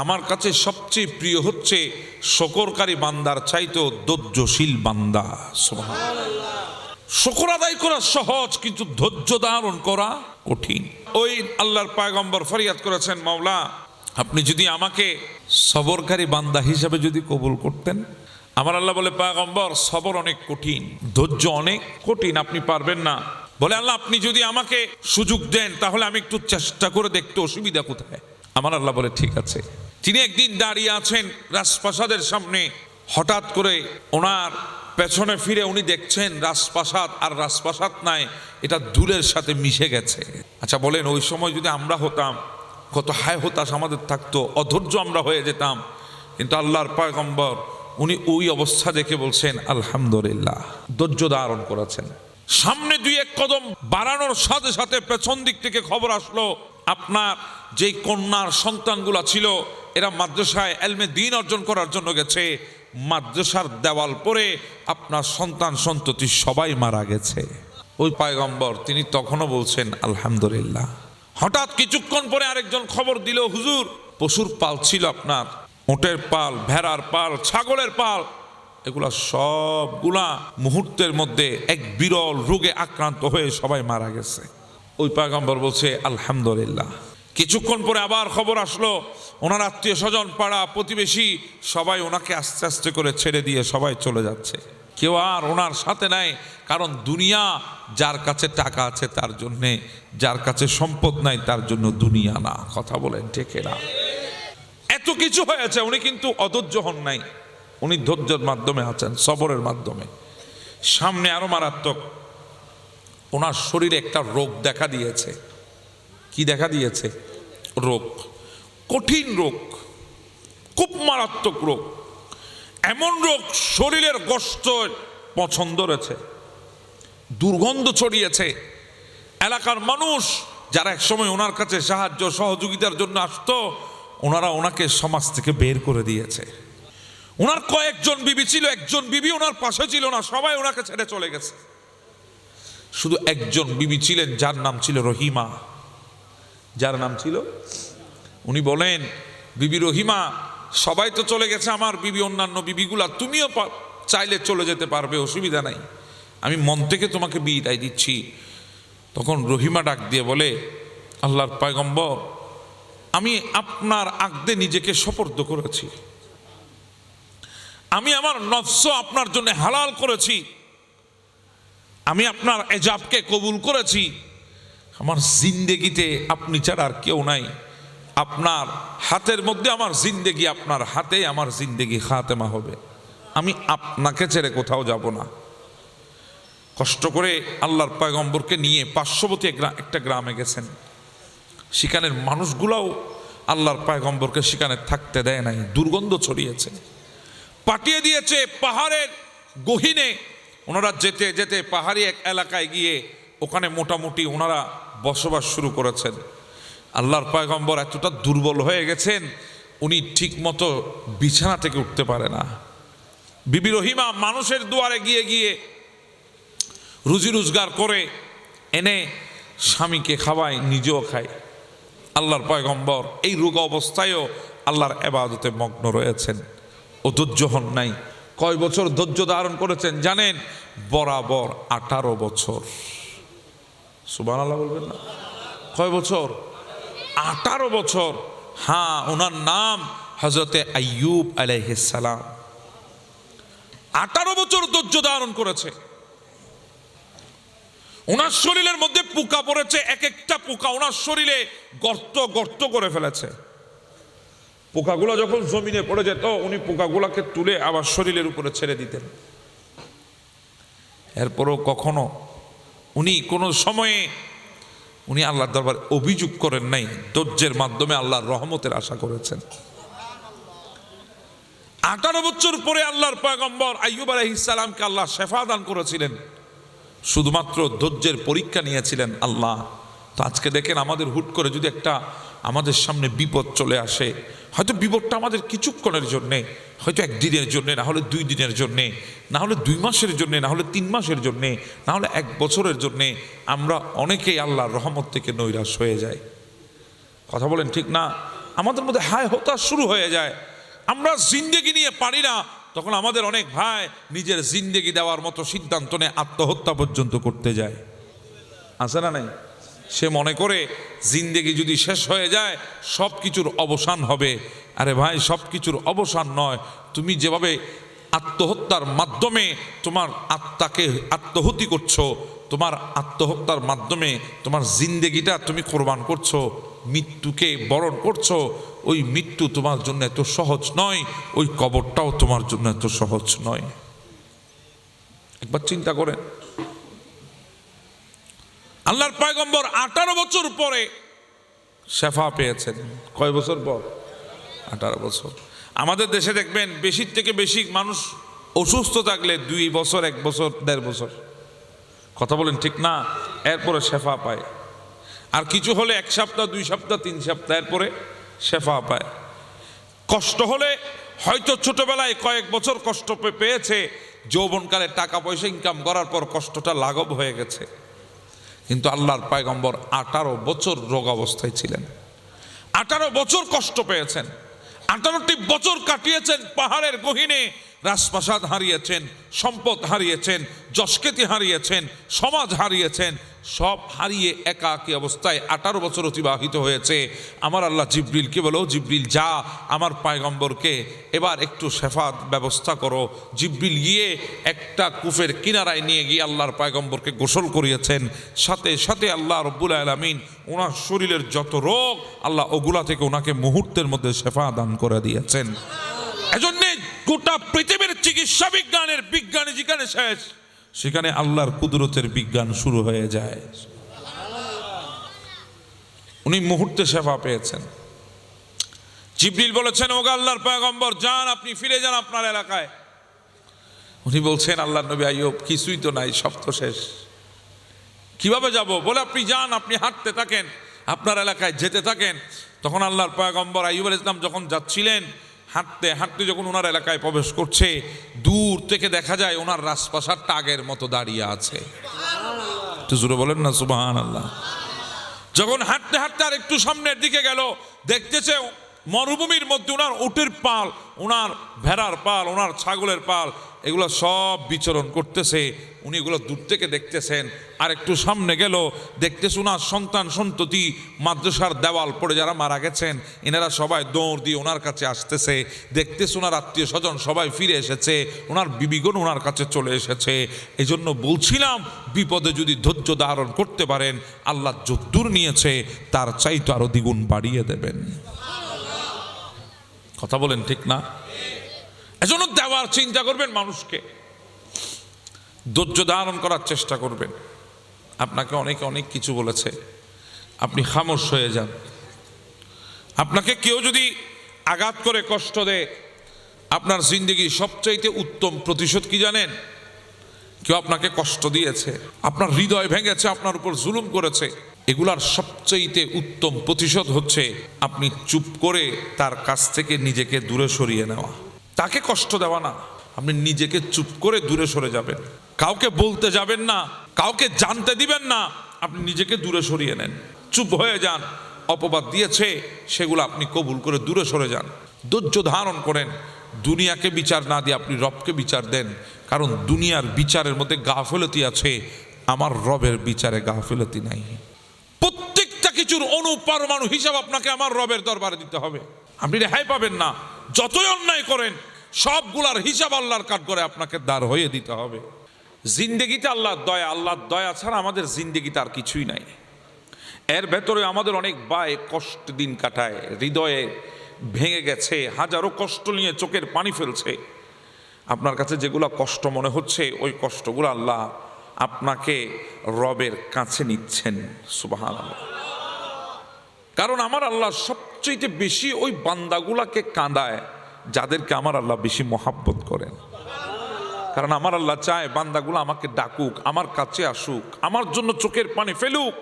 আমার কাছে সবচেয়ে প্রিয় হচ্ছে শুকরকারী বান্দার চাইতে ধৈর্যশীল বান্দা। সুবহানাল্লাহ। শুকর আদায় করা সহজ, কিন্তু ধৈর্য ধারণ করা কঠিন। ওই আল্লাহর পয়গম্বর ফরিয়াদ করেছেন, মাওলা আপনি যদি আমাকে সবরকারী বান্দা হিসেবে যদি কবুল করতেন। আমার আল্লাহ বলে, পয়গম্বর সবর অনেক কঠিন, ধৈর্য অনেক কঠিন, আপনি পারবেন না। বলে, আল্লাহ আপনি যদি আমাকে সুযোগ দেন তাহলে আমি একটু চেষ্টা করে দেখতে, অসুবিধা কোথায়? আমার আল্লাহ বলে, ঠিক আছে। তিনি একদিন দাঁড়িয়ে আছেন রাজপ্রাসাদের সামনে, হঠাৎ করে ওনার পেছনে ফিরে উনি দেখছেন রাজপ্রাসাদ আর রাজপ্রাসাদ নাই, এটা ধুলের সাথে মিশে গেছে। আচ্ছা বলেন, ওই সময় যদি আমরা হতাম, কত হায় হতাশ আমাদের থাকতো, অধৈর্য আমরা হয়ে যেতাম। কিন্তু আল্লাহর পয়গম্বর উনি ওই অবস্থা দেখে বলছেন আলহামদুলিল্লাহ, ধৈর্য ধারণ করেছেন। সামনে দুই এক কদম বাড়ানোর সাথে সাথে পেছন দিক থেকে খবর আসলো, আপনার যেই কন্যার সন্তানগুলা ছিল এরা মাদ্রাসায় এলমে দ্বীন অর্জন করার জন্য গেছে, মাদ্রাসার দেওয়াল পরে আপনার সন্তান সন্ততি সবাই মারা গেছে। ওই পয়গম্বর তিনি তখনও বলছেন আলহামদুলিল্লাহ। হঠাৎ কিছুক্ষণ পরে আরেকজন খবর দিল, হুজুর পশুর পাল ছিল আপনার, উটের পাল, ভেড়ার পাল, ছাগলের পাল, এগুলা সবগুলা মুহূর্তের মধ্যে এক বিরল রোগে আক্রান্ত হয়ে সবাই মারা গেছে। ওই পয়গম্বর বলছে আলহামদুলিল্লাহ। কিছুক্ষণ পরে আবার খবর আসলো, ওনার আত্মীয় স্বজন, পাড়া প্রতিবেশী সবাই ওনাকে আস্তে আস্তে করে ছেড়ে দিয়ে সবাই চলে যাচ্ছে, কেউ আর ওনার সাথে নাই। কারণ দুনিয়া যার কাছে টাকা আছে তার জন্যে, যার কাছে সম্পদ নাই তার জন্য দুনিয়া না। কথা বলেন ঠিক না? এত কিছু হয়েছে, উনি কিন্তু অধৈর্য হন নাই, উনি ধৈর্যের মাধ্যমে আছেন, সবরের মাধ্যমে। সামনে আরো মারাত্মক, ওনার শরীরে একটা রোগ দেখা দিয়েছে। কি দেখা দিয়েছে? রোগ, কঠিন রোগ, খুব মারাত্মক রোগ। এমন রোগ, শরীরের গোশত পছন্দ রয়েছে, দুর্গন্ধ ছড়িয়েছে। এলাকার মানুষ যারা একসময় ওনার কাছে সাহায্য সহযোগিতার জন্য আসতো, ওনারা ওনাকে সমাজ থেকে বের করে দিয়েছে। ওনার কয়েকজন বিবি ছিল, একজন বিবি ওনার পাশে ছিল না, সবাই ওনাকে ছেড়ে চলে গেছে। শুধু একজন বিবি ছিলেন যার নাম ছিল রহিমা, যার নাম ছিল, উনি বলেন, বিবি রহিমা, সবাই তো চলে গেছে, আমার বিবি অন্যান্য বিবিগুলা, তুমিও চাইলে চলে যেতে পারবে, অসুবিধা নাই, আমি মন থেকে তোমাকে বিদায় দিচ্ছি। তখন রহিমা ডাক দিয়ে বলে, আল্লাহর পয়গম্বর, আমি আপনার আগদে নিজেকে সোপর্দ করেছি, আমি আমার নফস আপনার জন্য হালাল করেছি, আমি আপনার এজাবকে কবুল করেছি, আমার জিন্দেগিতে আপনি ছাড়া আর কেউ নাই, আপনার হাতের মধ্যে আমার জিন্দেগি, আপনার হাতে আমার জিন্দেগি খাতেমা হবে, আমি আপনাকে ছেড়ে কোথাও যাব না। কষ্ট করে আল্লাহর পয়গম্বরকে নিয়ে পার্শ্ববর্তী একটা গ্রামে গেছেন। সেখানের মানুষগুলাও আল্লাহর পয়গম্বরকে সেখানে থাকতে দেয় নাই, দুর্গন্ধ ছড়িয়েছে, পাঠিয়ে দিয়েছে পাহাড়ের গহীনে। ওনারা যেতে যেতে পাহাড়ি এক এলাকায় গিয়ে ওখানে মোটামুটি ওনারা বসবাস শুরু করেছেন। আল্লাহর পয়গম্বর এতটা দুর্বল হয়ে গেছেন, উনি ঠিক মতো বিছানা থেকে উঠতে পারে না। বিবি রহিমা মানুষের দুয়ারে গিয়ে গিয়ে রুজি রোজগার করে এনে স্বামীকে খাওয়ায়, নিজেও খায়। আল্লাহর পয়গম্বর এই রোগ অবস্থায়ও আল্লাহর ইবাদতে মগ্ন রয়েছেন, অধৈর্য হন নাই। কয় বছর ধৈর্য ধারণ করেছেন জানেন? বরাবর 18 বছর। সুবহানাল্লাহ বলবেন না? কয় বছর? 18 বছর। হ্যাঁ, ওনার নাম হযরতে আইয়ুব আলাইহিস সালাম। 18 বছর ধৈর্য ধারণ করেছে। ওনার শরীরের মধ্যে পোকা পড়েছে, এক একটা পোকা ওনার শরীরে গর্ত গর্ত করে ফেলেছে। পোকাগুলো যখন জমিনে পড়ে যেত, উনি পোকাগুলোকে তুলে আবার শরীরের উপরে ছেড়ে দিতেন। এরপরও কখনো উনি কোনো সময়ে উনি আল্লাহর দরবারে অভিযোগ করেন নাই, ধৈর্যের মাধ্যমে আল্লাহর রহমতের আশা করেছেন। 18 বছর পরে আল্লাহর পয়গম্বর আইয়ুব আলাইহিস সালামকে আল্লাহ শেফা দান করেছিলেন। শুধুমাত্র ধৈর্যের পরীক্ষা নিয়েছিলেন আল্লাহ, তো আজকে দেখেন আমাদের হুট করে যদি একটা আমাদের সামনে বিপদ চলে আসে, হয়তো বিপদটা আমাদের কিছুক্ষণের জন্যে, হয়তো একদিনের জন্যে, না হলে 2 দিনের জন্যে, না হলে 2 মাসের জন্যে, না হলে 3 মাসের জন্যে, না হলে 1 বছরের জন্যে, আমরা অনেকেই আল্লাহর রহমত থেকে নৈরাশ হয়ে যায়। কথা বলেন ঠিক না? আমাদের মধ্যে হায় হতাশ শুরু হয়ে যায়, আমরা জিন্দেগি নিয়ে পারি না। তখন আমাদের অনেক ভাই নিজের জিন্দেগি দেওয়ার মতো সিদ্ধান্ত নিয়ে আত্মহত্যা পর্যন্ত করতে যায়, আছে না নাই? সে মনে করে জিন্দেগি যদি শেষ হয়ে যায় সব কিছুর অবসান হবে। আরে ভাই, সব কিছুর অবসান নয়, তুমি যেভাবে আত্মহত্যার মাধ্যমে তোমার আত্মাকে আত্মহতি করছো, তোমার আত্মহত্যার মাধ্যমে তোমার জিন্দেগিটা তুমি কোরবান করছো, মৃত্যুকে বরণ করছো, ওই মৃত্যু তোমার জন্য এত সহজ নয়, ওই কবরটাও তোমার জন্য এত সহজ নয়। একবার চিন্তা করেন, আল্লাহর পয়গম্বর 18 বছর পরে শেফা পেয়েছেন। কয় বছর পর? 18 বছর। আমাদের দেশে দেখবেন বেশির থেকে বেশি মানুষ অসুস্থ থাকলে 2 বছর, 1 বছর, 1.5 বছর, কথা বলেন ঠিক না, এরপরে শেফা পায়। আর কিছু হলে 1 সপ্তাহ, 2 সপ্তাহ, 3 সপ্তাহ, এরপরে শেফা পায়। কষ্ট হলে হয়তো ছোটবেলায় কয়েক বছর কষ্ট পেয়েছে, যৌবনকালে টাকা পয়সা ইনকাম করার পর কষ্টটা লাঘব হয়ে গেছে। কিন্তু আল্লাহর পয়গম্বর 18 বছর রোগ অবস্থায় ছিলেন, 18 বছর কষ্ট পেয়েছেন, 18টি বছর কাটিয়েছেন পাহাড়ের গহীনে, রাজপ্রাসাদ হারিয়েছেন, সম্পদ হারিয়েছেন, যশখ্যাতি হারিয়েছেন, সমাজ হারিয়েছেন, সব হারিয়ে একাকী অবস্থায় 18 বছর অতিবাহিত হয়েছে। আমার আল্লাহ জিবরিলকে বলো, জিবরিল যা আমার পয়গম্বরকে এবার একটু শেফাত ব্যবস্থা করো। জিবরিল গিয়ে একটা কূপের কিনারায় নিয়ে গিয়ে আল্লাহর পয়গম্বরকে গোসল করিয়েছেন। সাথে সাথে আল্লাহ রব্বুল আলামিন ওনার শরীরের যত রোগ, আল্লাহ ওগুলা থেকে ওনাকে মুহূর্তের মধ্যে শেফা দান করে দিয়েছেন। এজন্যে গোটা পৃথিবীর চিকিৎসা বিজ্ঞানের বিজ্ঞানী যেখানে শেষ, সেখানে আল্লাহর কুদরতের বিজ্ঞান শুরু হয়ে যায়। উনি মুহূর্তে শেফা পেয়েছেন। জিবরিল বলেছেন, ওগো আল্লাহর পয়গম্বর যান, আপনি ফিরে যান আপনার এলাকায়। উনি বলছেন, আল্লাহর নবী আইয়ুব কিছুই তো নাই, সব তো শেষ, কিভাবে যাব? বলে আপনি যান, আপনি হাঁটতে থাকেন, আপনার এলাকায় যেতে থাকেন। তখন আল্লাহর পয়গম্বর আইয়ুব আলাইহিস সালাম যখন যাচ্ছিলেন, হাঁটতে হাঁটতে যখন ওনার এলাকায় প্রবেশ করছে, দূর থেকে দেখা যায় ওনার রাজপ্রাসাদটা আগের মতো দাঁড়িয়ে আছে। একটু জোরে বলেন না সুবহানাল্লাহ। যখন হাঁটতে হাঁটতে আর একটু সামনের দিকে গেল, দেখতেছে মরুভূমির মধ্যে ওনার উটের পাল, ওনার ভেড়ার পাল, ওনার ছাগলের পাল, এগুলো সব বিচরণ করতেছে। উনি এগুলো দূর থেকে দেখতেছেন। আর একটু সামনে গেল, দেখতেছে ওনার সন্তান সন্ততি, মাদ্রাসার দেওয়াল পড়ে যারা মারা গেছেন, এনারা সবাই দৌড় দিয়ে ওনার কাছে আসতেছে। দেখতেছে ওনার আত্মীয় স্বজন সবাই ফিরে এসেছে, ওনার বিবিগণ ওনার কাছে চলে এসেছে। এই জন্য বলছিলাম, বিপদে যদি ধৈর্য ধারণ করতে পারেন, আল্লাহ যদ্দূর নিয়েছে তার চাইতে আরো দ্বিগুণ বাড়িয়ে দেবেন। কথা বলেন ঠিক না? এজন্য দেওয়ার চিন্তা করবেন, মানুষকে ধৈর্য ধারণ করার চেষ্টা করবেন। আপনাকে অনেকে অনেক কিছু বলেছে, আপনি খামোশ হয়ে যান। আপনাকে কেউ যদি আঘাত করে কষ্ট দেয়, আপনার জিন্দেগির সবচাইতে উত্তম প্রতিশোধ কি জানেন? কেউ আপনাকে কষ্ট দিয়েছে, আপনার হৃদয় ভেঙেছে, আপনার উপর জুলুম করেছে, এগুলার সবচাইতে উত্তম প্রতিশোধ হচ্ছে আপনি চুপ করে তার কাছ থেকে নিজেকে দূরে সরিয়ে নেওয়া। তাকে কষ্ট দেওয়া না, আপনি নিজেকে চুপ করে দূরে সরে যাবেন, কাউকে বলতে যাবেন না, কাউকে জানতে দিবেন না, আপনি নিজেকে দূরে সরিয়ে নেন, চুপ হয়ে যান। অপবাদ দিয়েছে সেগুলো আপনি কবুল করে দূরে সরে যান, ধৈর্য ধারণ করেন। দুনিয়াকে বিচার না দিয়ে আপনি রবকে বিচার দেন, কারণ দুনিয়ার বিচারের মধ্যে গাফিলতি আছে, আমার রবের বিচারে গাফিলতি নাই। প্রত্যেকটা কিছুর অনুপরমাণু হিসাব আপনাকে আমার রবের দরবারে দিতে হবে, আপনি রেহাই পাবেন না। যতই অন্যায় করেন সবগুলার হিসাব আল্লাহর কাঠ করে আপনাকে দাঁড় হয়ে দিতে হবে। জিন্দেগিতে আল্লাহর দয়া, আল্লাহর দয়া ছাড়া আমাদের জিন্দেগিতে আর কিছুই নাই। এর ভেতরে আমাদের অনেক ভাই কষ্ট দিন কাটায়, হৃদয়ে ভেঙে গেছে, হাজারো কষ্ট নিয়ে চোখের পানি ফেলছে। আপনার কাছে যেগুলো কষ্ট মনে হচ্ছে, ওই কষ্টগুলো আল্লাহ আপনাকে রবের কাছে নিচ্ছেন। সুবহানাল্লাহ। কারণ আমার আল্লাহ সবচেয়ে বেশি ওই বান্দাগুলাকে কাঁদায় যাদেরকে আমার আল্লাহ বেশি মহাব্বত করেন। কারণ আমার আল্লাহ চায় বান্দাগুলো আমাকে ডাকুক, আমার কাছে আসুক, আমার জন্য চোখের পানি ফেলুক।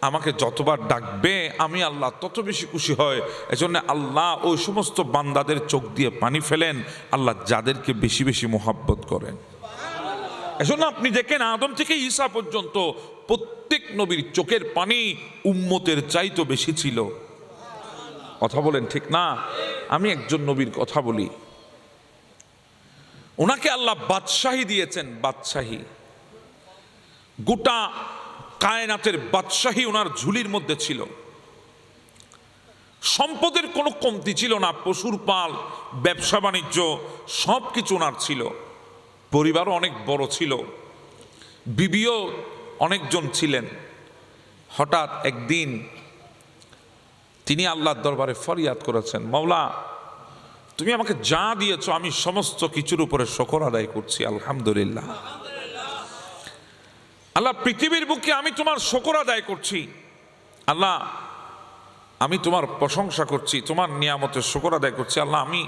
আমাকে যতবার ডাকবে আমি আল্লাহ তত বেশি খুশি হয়। এজন্য আল্লাহ ওই সমস্ত বান্দাদের চোখ দিয়ে পানি ফেলেন আল্লাহ যাদেরকে বেশি বেশি মোহাব্বত করেন। এজন্য আপনি দেখেন আদম থেকে ঈসা পর্যন্ত প্রত্যেক নবীর চোখের পানি উম্মতের চাইতে বেশি ছিল। কথা বলেন ঠিক না? আমি একজন নবীর কথা বলি, ওনাকে আল্লাহ বাদশাহী দিয়েছেন, বাদশাহী, গোটা কায়নাতের বাদশাহী ওনার ঝুলির মধ্যে ছিল। সম্পদের কোনো কমতি ছিল না, পশুর পাল, ব্যবসা বাণিজ্য সব কিছু ওনার ছিল। পরিবারও অনেক বড় ছিল, বিবিও অনেকজন ছিলেন। হঠাৎ একদিন তিনি আল্লাহর দরবারে ফরিয়াদ করেছেন, মাওলা তুমি আমাকে যা দিয়েছো আমি সমস্ত কিছুর উপরে শুকর আদায় করছি, আলহামদুলিল্লাহ। আল্লাহ পৃথিবীর বুকে আমি তোমার শুকর আদায় করছি, আল্লাহ আমি তোমার প্রশংসা করছি, তোমার নিয়ামতের শুকর আদায় করছি, আল্লাহ আমি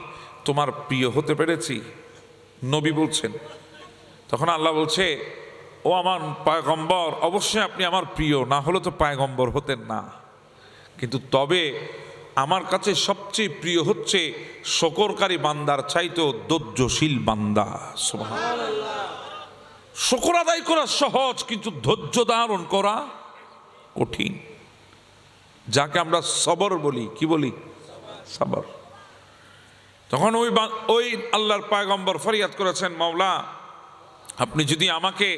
তোমার প্রিয় হতে পেরেছি। নবী বলছেন, তখন আল্লাহ বলছে, ও আমার পয়গম্বর, অবশ্যই আপনি আমার প্রিয়, না হলে তো পয়গম্বর হতেন না। কিন্তু তবে আমার কাছে সবচেয়ে প্রিয় হচ্ছে শুকরকারী বান্দার চাইতেও ধৈর্যশীল বান্দা। সুবহানাল্লাহ। শুকর আদায় করা সহজ, কিন্তু ধৈর্য ধারণ করা কঠিন, যাকে আমরা সবর বলি। কি বলি? সবর। তখন ওই আল্লাহর পয়গম্বর ফরিয়াদ করেছেন, মাওলা আপনি যদি আমাকে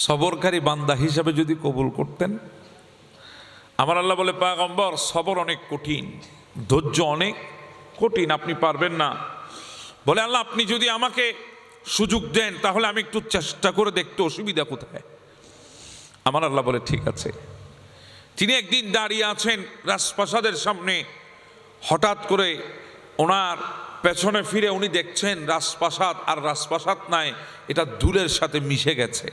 সবরকারী বান্দা হিসাবে যদি কবুল করতেন। আমার আল্লাহ বলে, পয়গম্বর সবর অনেক কঠিন, ধৈর্য অনেক কঠিন, আপনি পারবেন না। বলে, আল্লাহ আপনি যদি আমাকে সুযোগ দেন তাহলে আমি একটু চেষ্টা করে দেখতে, অসুবিধা কোথায়? আমার আল্লাহ বলে, ঠিক আছে। তিনি একদিন দাঁড়িয়ে আছেন রাজপ্রাসাদের সামনে, হঠাৎ করে ওনার পেছনে ফিরে উনি দেখছেন রাজপ্রাসাদ আর রাজপ্রাসাদ নাই, এটা ধুলের সাথে মিশে গেছে।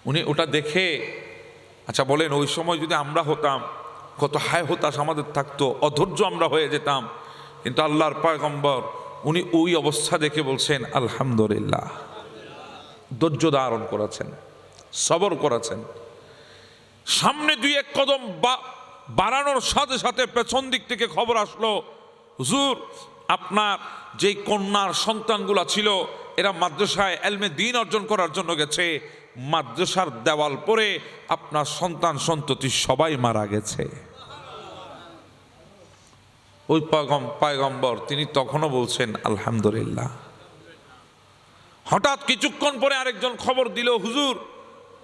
উনি ওটা দেখে, আচ্ছা বলেন ওই সময় যদি আমরা হতাম কত হায় হতাশ আমাদের থাকতো, অধৈর্য আমরা হয়ে যেতাম। কিন্তু আল্লাহর পয়গম্বর উনি ওই অবস্থা দেখে বলছেন আলহামদুলিল্লাহ, ধৈর্য ধারণ করেছেন, সবর করেছেন। সামনে দুই এক কদম বাড়ানোর সাথে সাথে পেছন দিক থেকে খবর আসলো, হুজুর আপনার যেই কন্যার সন্তানগুলা ছিল এরা মাদ্রাসায় এলমে দ্বীন অর্জন করার জন্য গেছে, মাদ্রাসার দেওয়াল পরে আপনার সন্তান সন্ততি সবাই মারা গেছে। ওই পয়গম্বর তিনি তখনও বলছেন আলহামদুলিল্লাহ। হঠাৎ কিছুক্ষণ পরে আরেকজন খবর দিল, হুজুর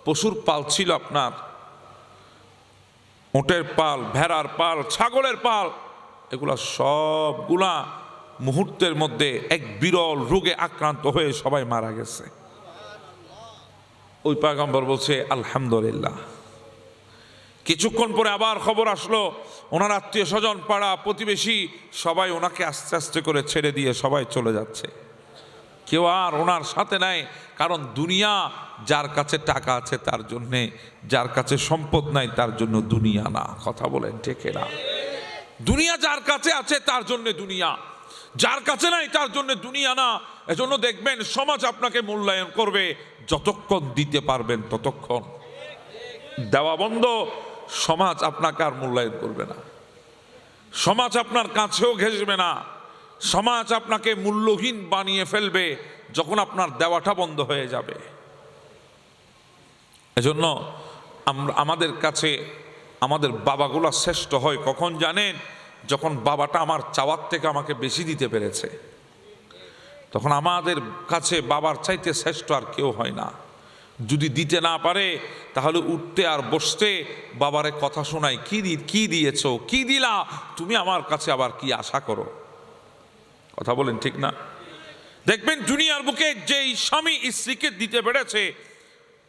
পশুর পাল ছিল আপনার, উটের পাল, ভেড়ার পাল, ছাগলের পাল, এগুলা সবগুলা মুহূর্তের মধ্যে এক বিরল রোগে আক্রান্ত হয়ে সবাই মারা গেছে। ওই পয়গম্বর বলছে আলহামদুলিল্লাহ। কিছুক্ষণ পরে আবার খবর আসলো, ওনার আত্মীয় স্বজন, পাড়া প্রতিবেশী সবাই ওনাকে আস্তে আস্তে করে ছেড়ে দিয়ে সবাই চলে যাচ্ছে, কেউ আর ওনার সাথে নাই। কারণ দুনিয়া যার কাছে টাকা আছে তার জন্যে, যার কাছে সম্পদ নাই তার জন্য দুনিয়া না। কথা বলেন ঠিক না? দুনিয়া যার কাছে আছে তার জন্য দুনিয়া, যার কাছে নাই তার জন্য দুনিয়া না। এজন্য দেখবেন সমাজ আপনাকে মূল্যায়ন করবে যতক্ষণ দিতে পারবেন ততক্ষণ, দেওয়া বন্ধ সমাজ আপনাকে আর মূল্যায়ন করবে না, সমাজ আপনার কাছেও ঘেঁষবে না, সমাজ আপনাকে মূল্যহীন বানিয়ে ফেলবে যখন আপনার দেওয়াটা বন্ধ হয়ে যাবে। এজন্য আমাদের কাছে আমাদের বাবাগুলা শ্রেষ্ঠ হয় কখন জানেন? যখন বাবাটা আমার চাওয়ার থেকে আমাকে বেশি দিতে পেরেছে, তখন আমাদের কাছে বাবার চাইতে শ্রেষ্ঠ আর কেউ হয় না। যদি দিতে না পারে তাহলে উঠতে আর বসতে বাবারে কথা শোনায়, কি দিয়েছো, কি দিলা তুমি আমার কাছে, আবার কি আশা করো? কথা বলেন ঠিক না? দেখবেন দুনিয়ার বুকে যেই স্বামী স্ত্রীকে দিতে পেরেছে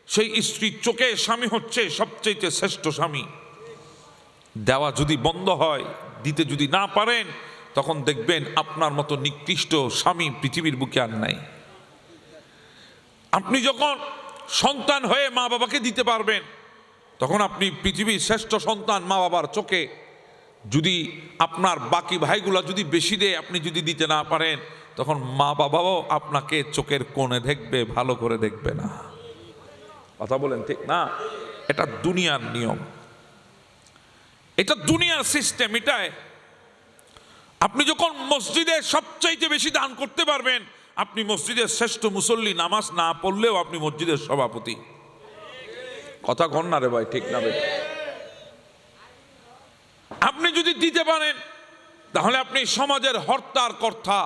সেই স্ত্রীর চোখে স্বামী হচ্ছে সবচেয়ে শ্রেষ্ঠ স্বামী। দেওয়া যদি বন্ধ হয়, দিতে যদি না পারেন, তখন দেখবেন আপনার মতো নিকৃষ্ট স্বামী পৃথিবীর বুকে আর নাই। আপনি যখন সন্তান হয়ে মা বাবাকে দিতে পারবেন তখন আপনি পৃথিবীর শ্রেষ্ঠ সন্তান মা বাবার চোখে। যদি আপনার বাকি ভাইগুলা যদি বেশি দেয়, আপনি যদি দিতে না পারেন, তখন মা বাবাও আপনাকে চোখের কোণে দেখবে, ভালো করে দেখবে না। কথা বলেন ঠিক না? এটা দুনিয়ার নিয়ম, এটা দুনিয়ার সিস্টেম। এটাই আপনি যখন মসজিদে সবচাইতে বেশি দান করতে পারবেন, আপনি মসজিদের শ্রেষ্ঠ মুসল্লি, নামাজ না পড়লেও আপনি মসজিদের সভাপতি। কথা কন না রে ভাই, ঠিক না ভাই? আপনি যদি দিতে পারেন তাহলে আপনি সমাজের হর্তার কর্তা।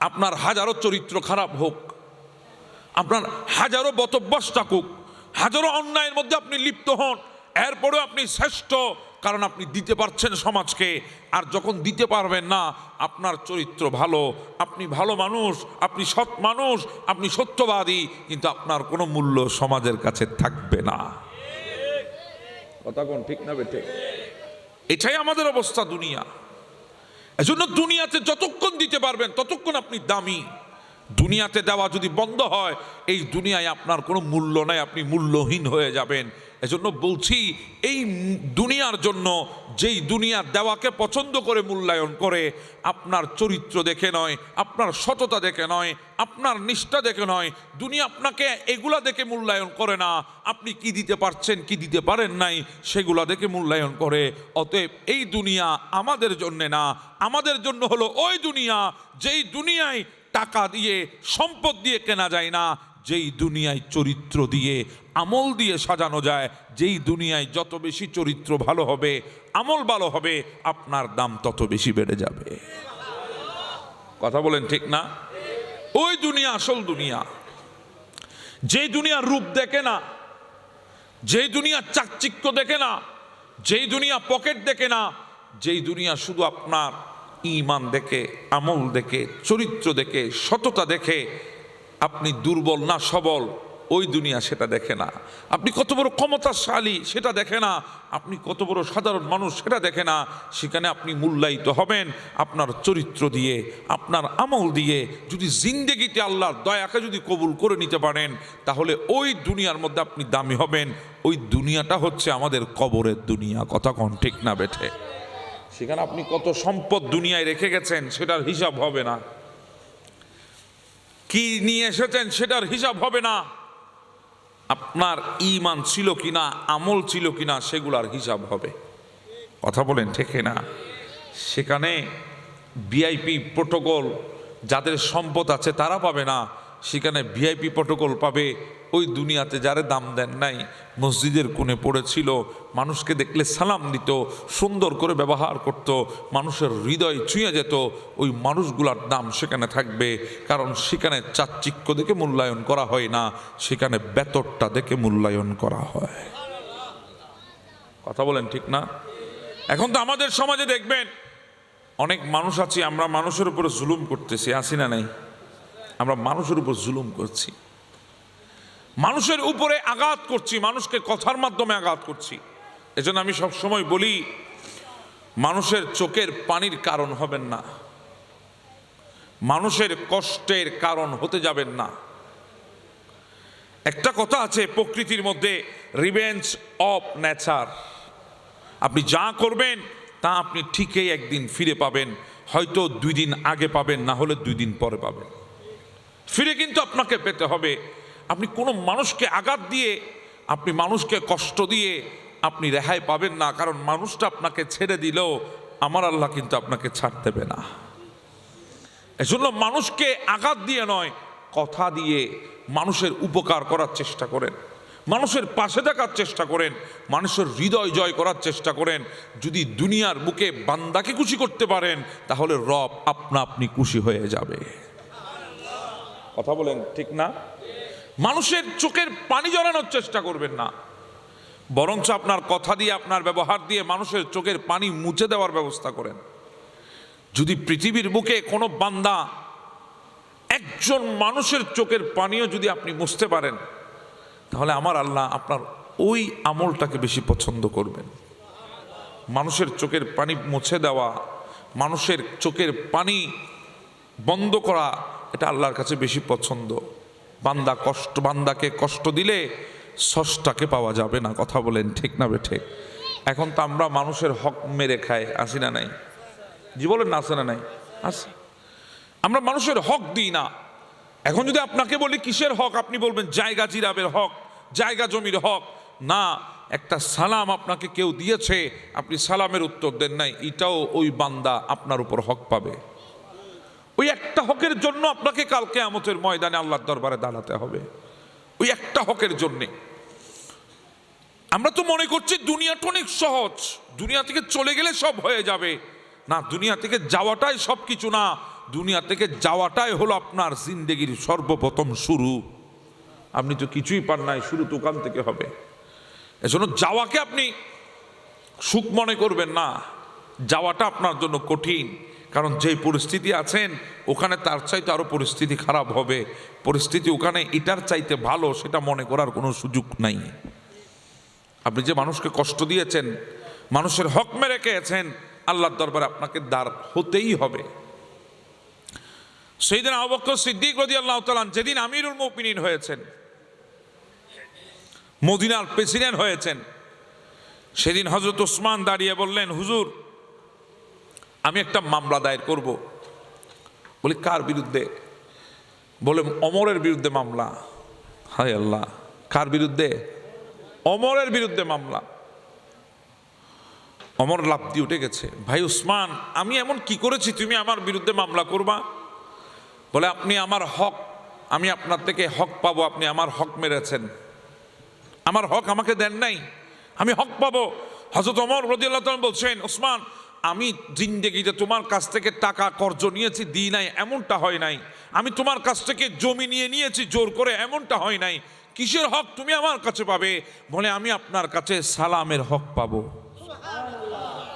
আপনার হাজারো চরিত্র খারাপ হোক, আপনার হাজারো বতভ্যাস থাকুক, হাজারো অন্যায়ের মধ্যে আপনি লিপ্ত হন, এরপরেও আপনি শ্রেষ্ঠ, কারণ আপনি দিতে পারছেন সমাজকে। আর যখন দিতে পারবেন না, আপনার চরিত্র ভালো, আপনি ভালো মানুষ, আপনি সৎ মানুষ, আপনি সত্যবাদী, কিন্তু আপনার কোনো মূল্য সমাজের কাছে থাকবে না। কথা কোন ঠিক না বেঠিক? এটাই আমাদের অবস্থা দুনিয়া। এজন্য দুনিয়াতে যতক্ষণ দিতে পারবেন ততক্ষণ আপনি দামি। দুনিয়াতে দেওয়া যদি বন্ধ হয়, এই দুনিয়ায় আপনার কোনো মূল্য নাই, আপনি মূল্যহীন হয়ে যাবেন। এজন্য বলছি, এই দুনিয়ার জন্য, যেই দুনিয়া দেওয়াকে পছন্দ করে মূল্যায়ন করে, আপনার চরিত্র দেখে নয়, আপনার সততা দেখে নয়, আপনার নিষ্ঠা দেখে নয়, দুনিয়া আপনাকে এগুলা দেখে মূল্যায়ন করে না। আপনি কি দিতে পারছেন, কি দিতে পারেন নাই, সেগুলা দেখে মূল্যায়ন করে। অতএব এই দুনিয়া আমাদের জন্য না, আমাদের জন্য হলো ওই দুনিয়া, যেই দুনিয়ায় টাকা দিয়ে, সম্পদ দিয়ে কেনা যায় না, যেই দুনিয়ায় চরিত্র দিয়ে, আমল দিয়ে সাজানো যায়। যেই দুনিয়ায় যত বেশি চরিত্র ভালো হবে, আমল ভালো হবে, আপনার দাম তত বেশি বেড়ে যাবে। কথা বলেন ঠিক না? ওই দুনিয়া আসল দুনিয়া, যেই দুনিয়ার রূপ দেখে না, যেই দুনিয়া চাকচিক্য দেখে না, যেই দুনিয়া পকেট দেখে না, যেই দুনিয়া শুধু আপনার ঈমান দেখে, আমল দেখে, চরিত্র দেখে, সততা দেখে, আপনি দুর্বল না সবল, ওই দুনিয়া সেটা দেখে না। আপনি কত বড় ক্ষমতাশালী সেটা দেখে না, আপনি কত বড় সাধারণ মানুষ সেটা দেখে না। সেখানে আপনি মূল্যায়িত হবেন আপনার চরিত্র দিয়ে, আপনার আমল দিয়ে। যদি জিন্দেগিতে আল্লাহর দয়াকে যদি কবুল করে নিতে পারেন, তাহলে ওই দুনিয়ার মধ্যে আপনি দামি হবেন। ওই দুনিয়াটা হচ্ছে আমাদের কবরের দুনিয়া। কথা কোন ঠিক না বেঠে? সেখানে আপনি কত সম্পদ দুনিয়ায় রেখে গেছেন সেটার হিসাব হবে না, কি নিয়ে এসেছেন সেটার হিসাব হবে না, আপনার ঈমান ছিল কিনা, আমল ছিল কিনা, সেগুলার হিসাব হবে। কথা বলেন ঠিক না? সেখানে ভিআইপি প্রোটোকল যাদের সম্পদ আছে তারা পাবে না, সেখানে ভিআইপি প্রোটোকল পাবে ওই দুনিয়াতে যারা দাম দেন নাই, মসজিদের কোণে পড়েছিল, মানুষকে দেখলে সালাম দিত, সুন্দর করে ব্যবহার করত, মানুষের হৃদয় ছুঁয়ে যেত, ওই মানুষগুলার দাম সেখানে থাকবে। কারণ সেখানে চাকচিক্য দেখে মূল্যায়ন করা হয় না, সেখানে বেতরটা দেখে মূল্যায়ন করা হয়। কথা বলেন ঠিক না? এখন তো আমাদের সমাজে দেখবেন অনেক মানুষ আছে, আমরা মানুষের উপরে জুলুম করতেছি, আসি না নাই? আমরা মানুষের উপর জুলুম করছি, মানুষের উপরে আঘাত করছি, মানুষকে কথার মাধ্যমে আঘাত করছি। এজন্য আমি সবসময় বলি, মানুষের চোখের পানির কারণ হবেন না, মানুষের কষ্টের কারণ হতে যাবেন না। একটা কথা আছে প্রকৃতির মধ্যে, রিভেঞ্জ অফ নেচার। আপনি যা করবেন তা আপনি ঠিকই একদিন ফিরে পাবেন, হয়তো 2 দিন আগে পাবেন, না হলে 2 দিন পরে পাবেন, ফিরে কিন্তু আপনাকে পেতে হবে। আপনি কোনো মানুষকে আঘাত দিয়ে, আপনি মানুষকে কষ্ট দিয়ে আপনি রেহাই পাবেন না, কারণ মানুষটা আপনাকে ছেড়ে দিলেও আমার আল্লাহ কিন্তু আপনাকে ছাড় দেবে না। এজন্য মানুষকে আঘাত দিয়ে নয়, কথা দিয়ে মানুষের উপকার করার চেষ্টা করেন, মানুষের পাশে থাকার চেষ্টা করেন, মানুষের হৃদয় জয় করার চেষ্টা করেন। যদি দুনিয়ার বুকে বান্দাকে খুশি করতে পারেন, তাহলে রব আপনা আপনি খুশি হয়ে যাবে। কথা বলেন ঠিক না? মানুষের চোখের পানি জড়ানোর চেষ্টা করবেন না, বরঞ্চ আপনার কথা দিয়ে, আপনার ব্যবহার দিয়ে মানুষের চোখের পানি মুছে দেওয়ার ব্যবস্থা করেন। যদি পৃথিবীর বুকে কোনো বান্দা, একজন মানুষের চোখের পানিও যদি আপনি মুছতে পারেন, তাহলে আমার আল্লাহ আপনার ওই আমলটাকে বেশি পছন্দ করবেন। মানুষের চোখের পানি মুছে দেওয়া, মানুষের চোখের পানি বন্ধ করা, এটা আল্লাহর কাছে বেশি পছন্দ। বান্দাকে কষ্ট দিলে স্রষ্টাকে পাওয়া যাবে না। কথা বলেন ঠিক না বেঠে? এখন তো আমরা মানুষের হক মেরে খাই, আসি না নাই? জি বলেন না, আসে না নাই? আসি। আমরা মানুষের হক দিই না। এখন যদি আপনাকে বলি কিসের হক, আপনি বলবেন জায়গা জিরাবের হক, জায়গা জমির হক না, একটা সালাম আপনাকে কেউ দিয়েছে, আপনি সালামের উত্তর দেন নাই, এটাও ওই বান্দা আপনার উপর হক পাবে। ওই একটা হকের জন্য আপনাকে কাল কিয়ামতের ময়দানে আল্লাহর দরবারে দাঁড়াতে হবে, ওই একটা হকের জন্যে। আমরা তো মনে করছি দুনিয়াটা অনেক সহজ, দুনিয়া থেকে চলে গেলে সব হয়ে যাবে। না, দুনিয়া থেকে যাওয়াটাই সব কিছু না, দুনিয়া থেকে যাওয়াটাই হলো আপনার জিন্দেগির সর্বপ্রথম শুরু। আপনি তো কিছুই পান নাই, শুরু তো ওখান থেকে হবে। এজন্য যাওয়াকে আপনি সুখ মনে করবেন না, যাওয়াটা আপনার জন্য কঠিন। কারণ যে পরিস্থিতি আছেন ওখানে তার চাইতে আরো পরিস্থিতি খারাপ হবে, পরিস্থিতি ওখানে এটার চাইতে ভালো, সেটা মনে করার কোনো সুযোগ নাই। আপনি যে মানুষকে কষ্ট দিয়েছেন, মানুষের হক মেরে খেয়েছেন, আল্লাহর দরবারে আপনাকে দাঁড় হতেই হবে। সাইয়েদনা আবু বকর সিদ্দিক রাদিয়াল্লাহু তাআলা যেদিন আমিরুল মুমিনিন হয়েছেন, মদিনার প্রেসিডেন্ট হয়েছেন, সেদিন হযরত ওসমান দাঁড়িয়ে বললেন, হুজুর আমি একটা মামলা দায়ের করব। বলি কার বিরুদ্ধে? বলে ওমরের বিরুদ্ধে মামলা। হায় আল্লাহ, কার বিরুদ্ধে? ওমরের বিরুদ্ধে মামলা। ওমর লাফ দিয়ে উঠে গেছে, ভাই উসমান আমি এমন কি করেছি তুমি আমার বিরুদ্ধে মামলা করবা? বলে আপনি আমার হক, আমি আপনার থেকে হক পাবো, আপনি আমার হক মেরেছেন, আমার হক আমাকে দেন নাই, আমি হক পাবো। হযরত ওমর রাদিয়াল্লাহু তাআলা বলছেন, ওসমান আমি জিন্দেগিতে তোমার কাছ থেকে টাকা কর্জ নিয়েছি, দিই নাই, এমনটা হয় নাই। আমি তোমার কাছ থেকে জমি নিয়েছি জোর করে, এমনটা হয় নাই। কিসের হক তুমি আমার কাছে পাবে? বলে আমি আপনার কাছে সালামের হক পাবো।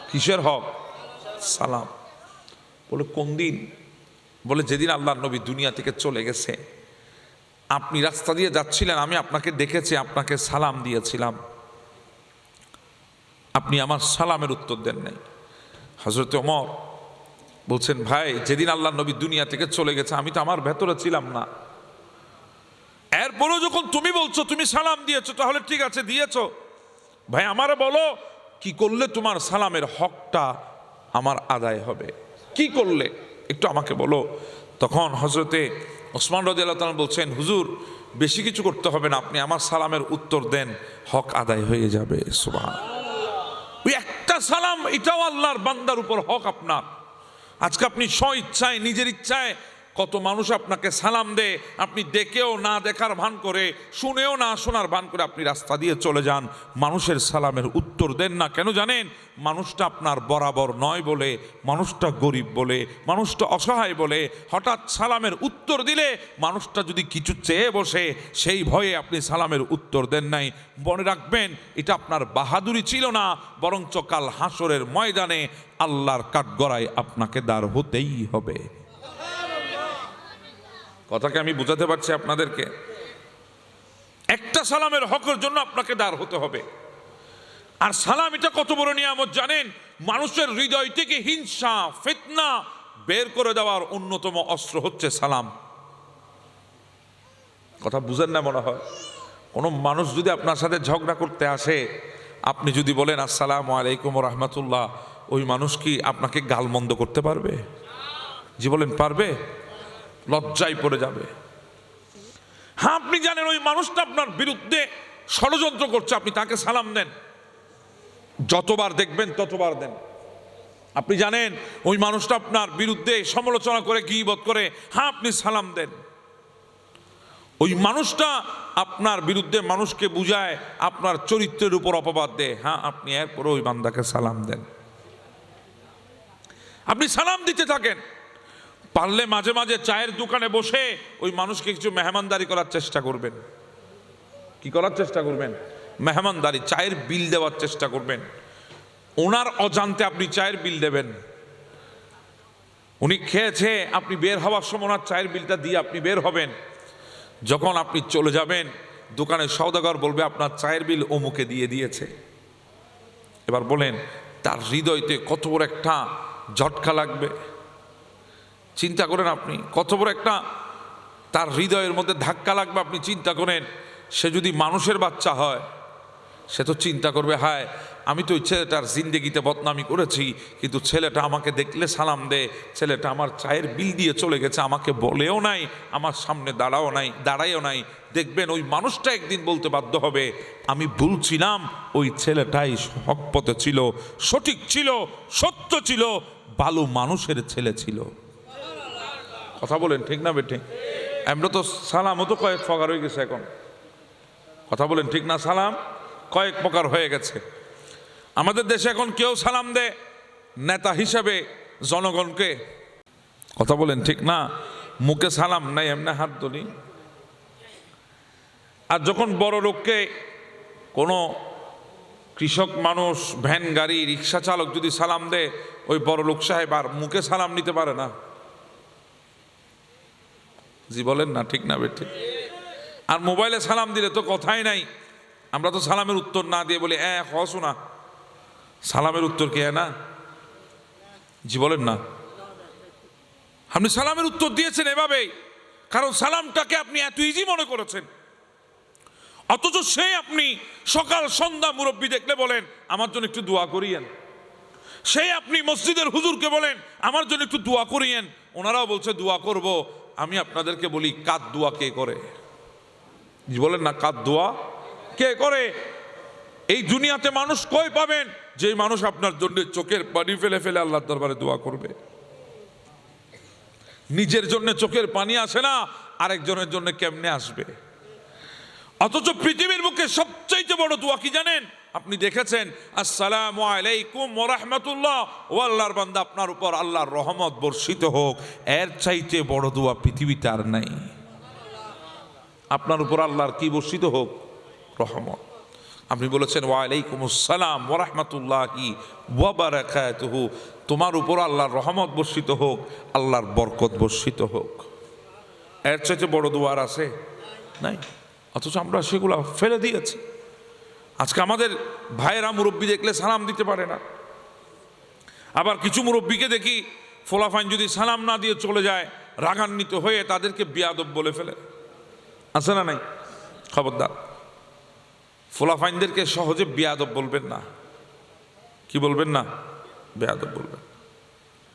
কিসের হক? সালাম। বলে কোন দিন? বলে যেদিন আল্লাহর নবী দুনিয়া থেকে চলে গেছে, আপনি রাস্তা দিয়ে যাচ্ছিলেন, আমি আপনাকে দেখেছি, আপনাকে সালাম দিয়েছিলাম, আপনি আমার সালামের উত্তর দেন নাই। হযরত ওমর বলছেন, ভাই যেদিন আল্লাহর নবী দুনিয়া থেকে চলে গেছে আমি তো আমার ভেতরে ছিলাম না, এরপরও যখন তুমি বলছো তুমি সালাম দিয়েছো, তাহলে ঠিক আছে দিয়েছো, ভাই আমারে বলো কি করলে তোমার সালামের হকটা আমার আদায় হবে, কি করলে একটু আমাকে বলো। তখন হযরতে ওসমান রাদিয়াল্লাহু তাআলা বলছেন, হুজুর বেশি কিছু করতে হবে না, আপনি আমার সালামের উত্তর দেন, হক আদায় হয়ে যাবে। সুবহানাল্লাহ। ওই একটা সালাম, এটাও আল্লাহর বান্দার উপর হক আপনার। আজকে আপনি স্ব ইচ্ছায়, নিজের ইচ্ছায়, কত মানুষ আপনাকে সালাম দেয়, আপনি দেখেও না দেখার ভান করে, শুনেও না শোনার ভান করে আপনি রাস্তা দিয়ে চলে যান, মানুষের সালামের উত্তর দেন না। কেন জানেন? মানুষটা আপনার বরাবর নয় বলে, মানুষটা গরিব বলে, মানুষটা অসহায় বলে। হঠাৎ সালামের উত্তর দিলে মানুষটা যদি কিছু চেয়ে বসে, সেই ভয়ে আপনি সালামের উত্তর দেন নাই। মনে রাখবেন, এটা আপনার বাহাদুরি ছিল না, বরঞ্চ কাল হাসরের ময়দানে আল্লাহর কাঠগড়ায় আপনাকে দাঁড় হতেই হবে। কথাকে আমি বুঝাতে পারছি আপনাদেরকে? একটা সালামের হকের জন্য আপনাকে দাঁড় হতে হবে। আর সালাম এটা কত বড় নিয়ামত জানেন? মানুষের হৃদয় থেকে হিংসা, ফিতনা বের করে দেওয়ার অন্যতম অস্ত্র হচ্ছে সালাম। কথা বুঝেন না মনে হয়? কোনো মানুষ যদি আপনার সাথে ঝগড়া করতে আসে, আপনি যদি বলেন আসসালামু আলাইকুম ওয়া রাহমাতুল্লাহ, ওই মানুষ কি আপনাকে গালমন্দ করতে পারবে? জি বলেন, পারবে? লজ্জায় পড়ে যাবে। হ্যাঁ, আপনি জানেন ওই মানুষটা আপনার বিরুদ্ধে ষড়যন্ত্র করছে, আপনি তাকে সালাম দেন, যতবার দেখবেন ততবার দেন। আপনি জানেন ওই মানুষটা আপনার বিরুদ্ধে সমালোচনা করে, গীবত করে, হ্যাঁ আপনি সালাম দেন। ওই মানুষটা আপনার বিরুদ্ধে মানুষকে বুঝায়, আপনার চরিত্রের উপর অপবাদ দেয়, হ্যাঁ আপনি এরপরে ওই বান্দাকে সালাম দেন। আপনি সালাম দিতে থাকেন। পারলে মাঝে মাঝে চায়ের দোকানে বসে ওই মানুষকে কিছু মেহমানদারি করার চেষ্টা করবেন। কি করার চেষ্টা করবেন? মেহমানদারি, চায়ের বিল দেওয়ার চেষ্টা করবেন। ওনার অজান্তে আপনি চায়ের বিল দেবেন। উনি খেয়েছে, আপনি বের হওয়ার সময় ওনার চায়ের বিলটা দিয়ে আপনি বের হবেন। যখন আপনি চলে যাবেন, দোকানের সওদাগর বলবে আপনার চায়ের বিল অমুকে দিয়ে দিয়েছে। এবার বলেন তার হৃদয়তে কত বড় একটা ঝটকা লাগবে। চিন্তা করেন আপনি, কত বড় একটা তার হৃদয়ের মধ্যে ধাক্কা লাগবে। আপনি চিন্তা করেন, সে যদি মানুষের বাচ্চা হয়, সে তো চিন্তা করবে, হায় আমি তো ওই ছেলেটার জিন্দেগিতে বদনামি করেছি, কিন্তু ছেলেটা আমাকে দেখলে সালাম দেয়, ছেলেটা আমার চায়ের বিল দিয়ে চলে গেছে, আমাকে বলেও নাই, আমার সামনে দাঁড়ায়ও নাই। দেখবেন ওই মানুষটা একদিন বলতে বাধ্য হবে, আমি ভুল ছিলাম, ওই ছেলেটাই হক পথে ছিল, সঠিক ছিল, সত্য ছিল, ভালো মানুষের ছেলে ছিল। কথা বলেন ঠিক না বেঠে? আমরা তো সালামও তো কয়েক প্রকার হয়ে গেছে এখন। কথা বলেন ঠিক না? সালাম কয়েক প্রকার হয়ে গেছে আমাদের দেশে। এখন কেউ সালাম দেয় নেতা হিসাবে জনগণকে। কথা বলেন ঠিক না? মুখে সালাম নাই, এমনি হাত ধরি। আর যখন বড় লোককে, কোনো কৃষক মানুষ, ভ্যান গাড়ি, রিক্সা চালক যদি সালাম দেয়, ওই বড় লোক সাহেব আর মুখে সালাম নিতে পারে না। জি বলেন না, ঠিক না বেঠিক? আর মোবাইলে সালাম দিলে তো কথাই নাই। আমরা তো সালামের উত্তর না দিয়ে বলি শোনা, সালামের উত্তর কি না? জি বলেন না? আপনি সালামের উত্তর দিয়েছেন এভাবেই, কারণ সালামটাকে আপনি এত ইজি মনে করেছেন। অথচ সে আপনি সকাল সন্ধ্যা মুরব্বী দেখলে বলেন আমার জন্য একটু দোয়া করিয়েন। সেই আপনি মসজিদের হুজুরকে বলেন আমার জন্য একটু দোয়া করিয়েন, ওনারাও বলছে দোয়া করব। আমি আপনাদেরকে বলি, কাদ দোয়া কে করে? জি বলেন না, কাদ দোয়া কে করে? এই দুনিয়াতে মানুষ কই পাবেন যে মানুষ আপনার জন্য চোখের পানি ফেলে ফেলে আল্লাহর দরবারে দোয়া করবে? নিজের জন্য চোখের পানি আসে না, আরেকজনের জন্য কেমনে আসবে? অথচ পৃথিবীর বুকে সবচাইতে বড় দোয়া কি জানেন? আপনি দেখেছেন, আসসালামু আলাইকুম ওয়া রাহমাতুল্লাহ, ও আল্লাহর বান্দা আপনার উপর আল্লাহর রহমত বর্ষিত হোক। এর চাইতে বড় দোয়া পৃথিবীতে আর নাই। আপনার উপর আল্লাহর কি বর্ষিত হোক? রহমত। আপনি বলেছেন ওয়া আলাইকুমুস সালাম ওয়া রাহমাতুল্লাহি ওয়া বারাকাতুহু, তোমার উপর আল্লাহর রহমত বর্ষিত হোক, আল্লাহর বরকত বর্ষিত হোক। এর চাইতে বড় দোয়া আছে? নাই। অথচ আমরা সেগুলো ফেলে দিয়েছি। আজকে আমাদের ভাইয়েরা মুরব্বী দেখলে সালাম দিতে পারে না। আবার কিছু মুরব্বীকে দেখি ফোলাফাইন যদি সালাম না দিয়ে চলে যায়, রাগান্বিত হয়ে তাদেরকে বিয়াদব বলে ফেলে। আছে না নাই? খবরদার, ফোলাফাইনদেরকে সহজে বিয়াদব বলবেন না। কি বলবেন না? বেয়াদব বলবেন।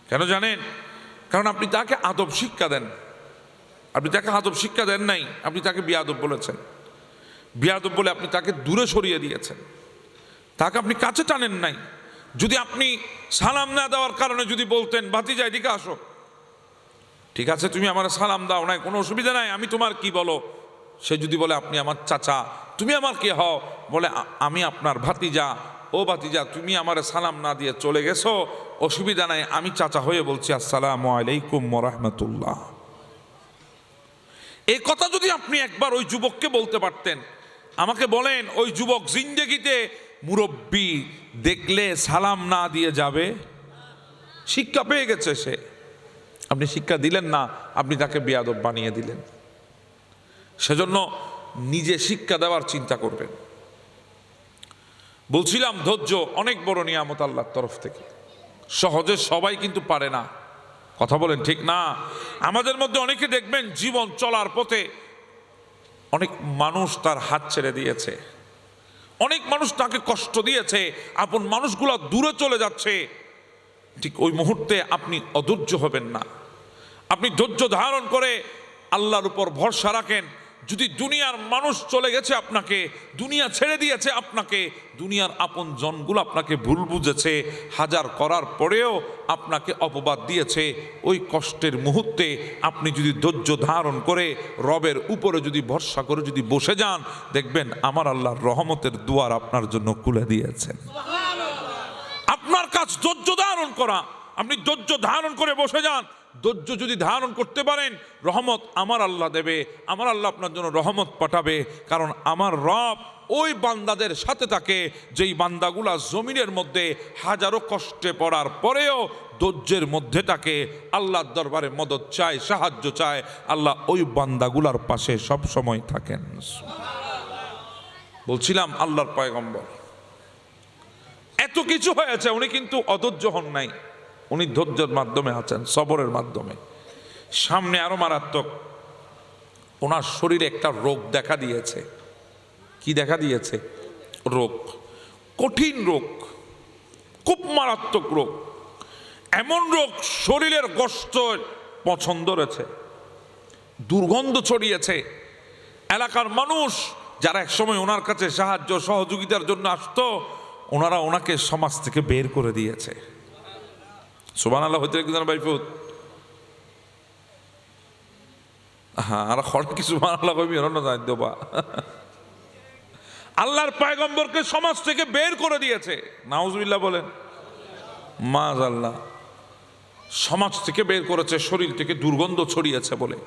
কেন জানেন? কারণ আপনি তাকে আদব শিক্ষা দেন। আপনি তাকে আদব শিক্ষা দেন নাই, আপনি তাকে বিয়াদব বলেছেন। বিয়াদব বলে আপনি তাকে দূরে সরিয়ে দিয়েছেন, তাকে আপনি কাছে টানেন নাই। যদি আপনি সালাম না দেওয়ার কারণে যদি বলতেন ভাতিজা এদিকে আসো, ঠিক আছে তুমি আমার সালাম দাও নাই, কোনো অসুবিধা নাই, আমি তোমার কি বলো? সে যদি বলে আপনি আমার চাচা, তুমি আমার কে হও? বলে আমি আপনার ভাতিজা। ও ভাতিজা, তুমি আমার সালাম না দিয়ে চলে গেছো, অসুবিধা নাই, আমি চাচা হয়ে বলছি আসসালামু আলাইকুম ওয়া রাহমাতুল্লাহ। এই কথা যদি আপনি একবার ওই যুবককে বলতে পারতেন। আমাকে বলেন, ওই যুবক জিন্দেগিতে মুরব্বী দেখলে সালাম না দিয়ে যাবে? শিক্ষা পেয়ে গেছে সে। আপনি শিক্ষা দিলেন না, আপনি তাকে বেয়াদব বানিয়ে দিলেন। সেজন্য নিজে শিক্ষা দেওয়ার চিন্তা করবেন। বলছিলাম ধৈর্য অনেক বড় নিয়ামত আল্লাহর তরফ থেকে, সহজে সবাই কিন্তু পারে না। কথা বলেন ঠিক না? আমাদের মধ্যে অনেকে দেখবেন জীবন চলার পথে অনেক মানুষ তার হাত ছেড়ে দিয়েছে, অনেক মানুষ তাকে কষ্ট দিয়েছে, আপন মানুষগুলো দূরে চলে যাচ্ছে। ঠিক ওই মুহূর্তে আপনি অধৈর্য হবেন না, আপনি ধৈর্য ধারণ করে আল্লাহর উপর ভরসা রাখেন। যদি দুনিয়ার মানুষ চলে গেছে, আপনাকে দুনিয়া ছেড়ে দিয়েছে, আপনাকে দুনিয়ার আপন জনগুলো আপনাকে ভুল বুঝেছে, হাজার করার পরেও আপনাকে অপবাদ দিয়েছে, ওই কষ্টের মুহূর্তে আপনি যদি ধৈর্য ধারণ করে রবের উপরে যদি ভরসা করে যদি বসে যান, দেখবেন আমার আল্লাহর রহমতের দুয়ার আপনার জন্য খুলে দিয়েছেন। আপনার কাজ ধৈর্য ধারণ করা। আপনি ধৈর্য ধারণ করে বসে যান। ধৈর্য যদি ধারণ করতে পারেন, রহমত আমার আল্লাহ দেবে, আমার আল্লাহ আপনার জন্য রহমত পাঠাবে। কারণ আমার রব ওই বান্দাদের সাথে থাকে যেই বান্দাগুলা জমিনের মধ্যে হাজারো কষ্টে পড়ার পরেও ধৈর্যের মধ্যে থাকে, আল্লাহর দরবারে মদত চায়, সাহায্য চায়, আল্লাহ ওই বান্দাগুলার পাশে সব সময় থাকেন। বলছিলাম আল্লাহর পয়গম্বর এত কিছু হয়েছে, উনি কিন্তু অধৈর্য হন নাই, উনি ধৈর্যের মাধ্যমে আছেন, সবরের মাধ্যমে। সামনে আরো মারাত্মক, ওনার শরীরে একটা রোগ দেখা দিয়েছে। কি দেখা দিয়েছে? রোগ, কঠিন রোগ, খুব মারাত্মক রোগ, এমন রোগ শরীরের গোশত পছন্দ রয়েছে, দুর্গন্ধ ছড়িয়েছে। এলাকার মানুষ যারা একসময় ওনার কাছে সাহায্য সহযোগিতার জন্য আসতো, ওনারা ওনাকে সমাজ থেকে বের করে দিয়েছে। সুবহানাল্লাহ হইতে একজন বাইফুত, হ্যাঁ আর কি সুবহানাল্লাহ কইবি না জানি দেবা। আল্লাহর পয়গম্বরকে সমাজ থেকে বের করে দিয়েছে, নাউজুবিল্লাহ বলেন। মাশাআল্লাহ, সমাজ থেকে বের করেছে, শরীর থেকে দুর্গন্ধ ছড়িয়েছে বলে।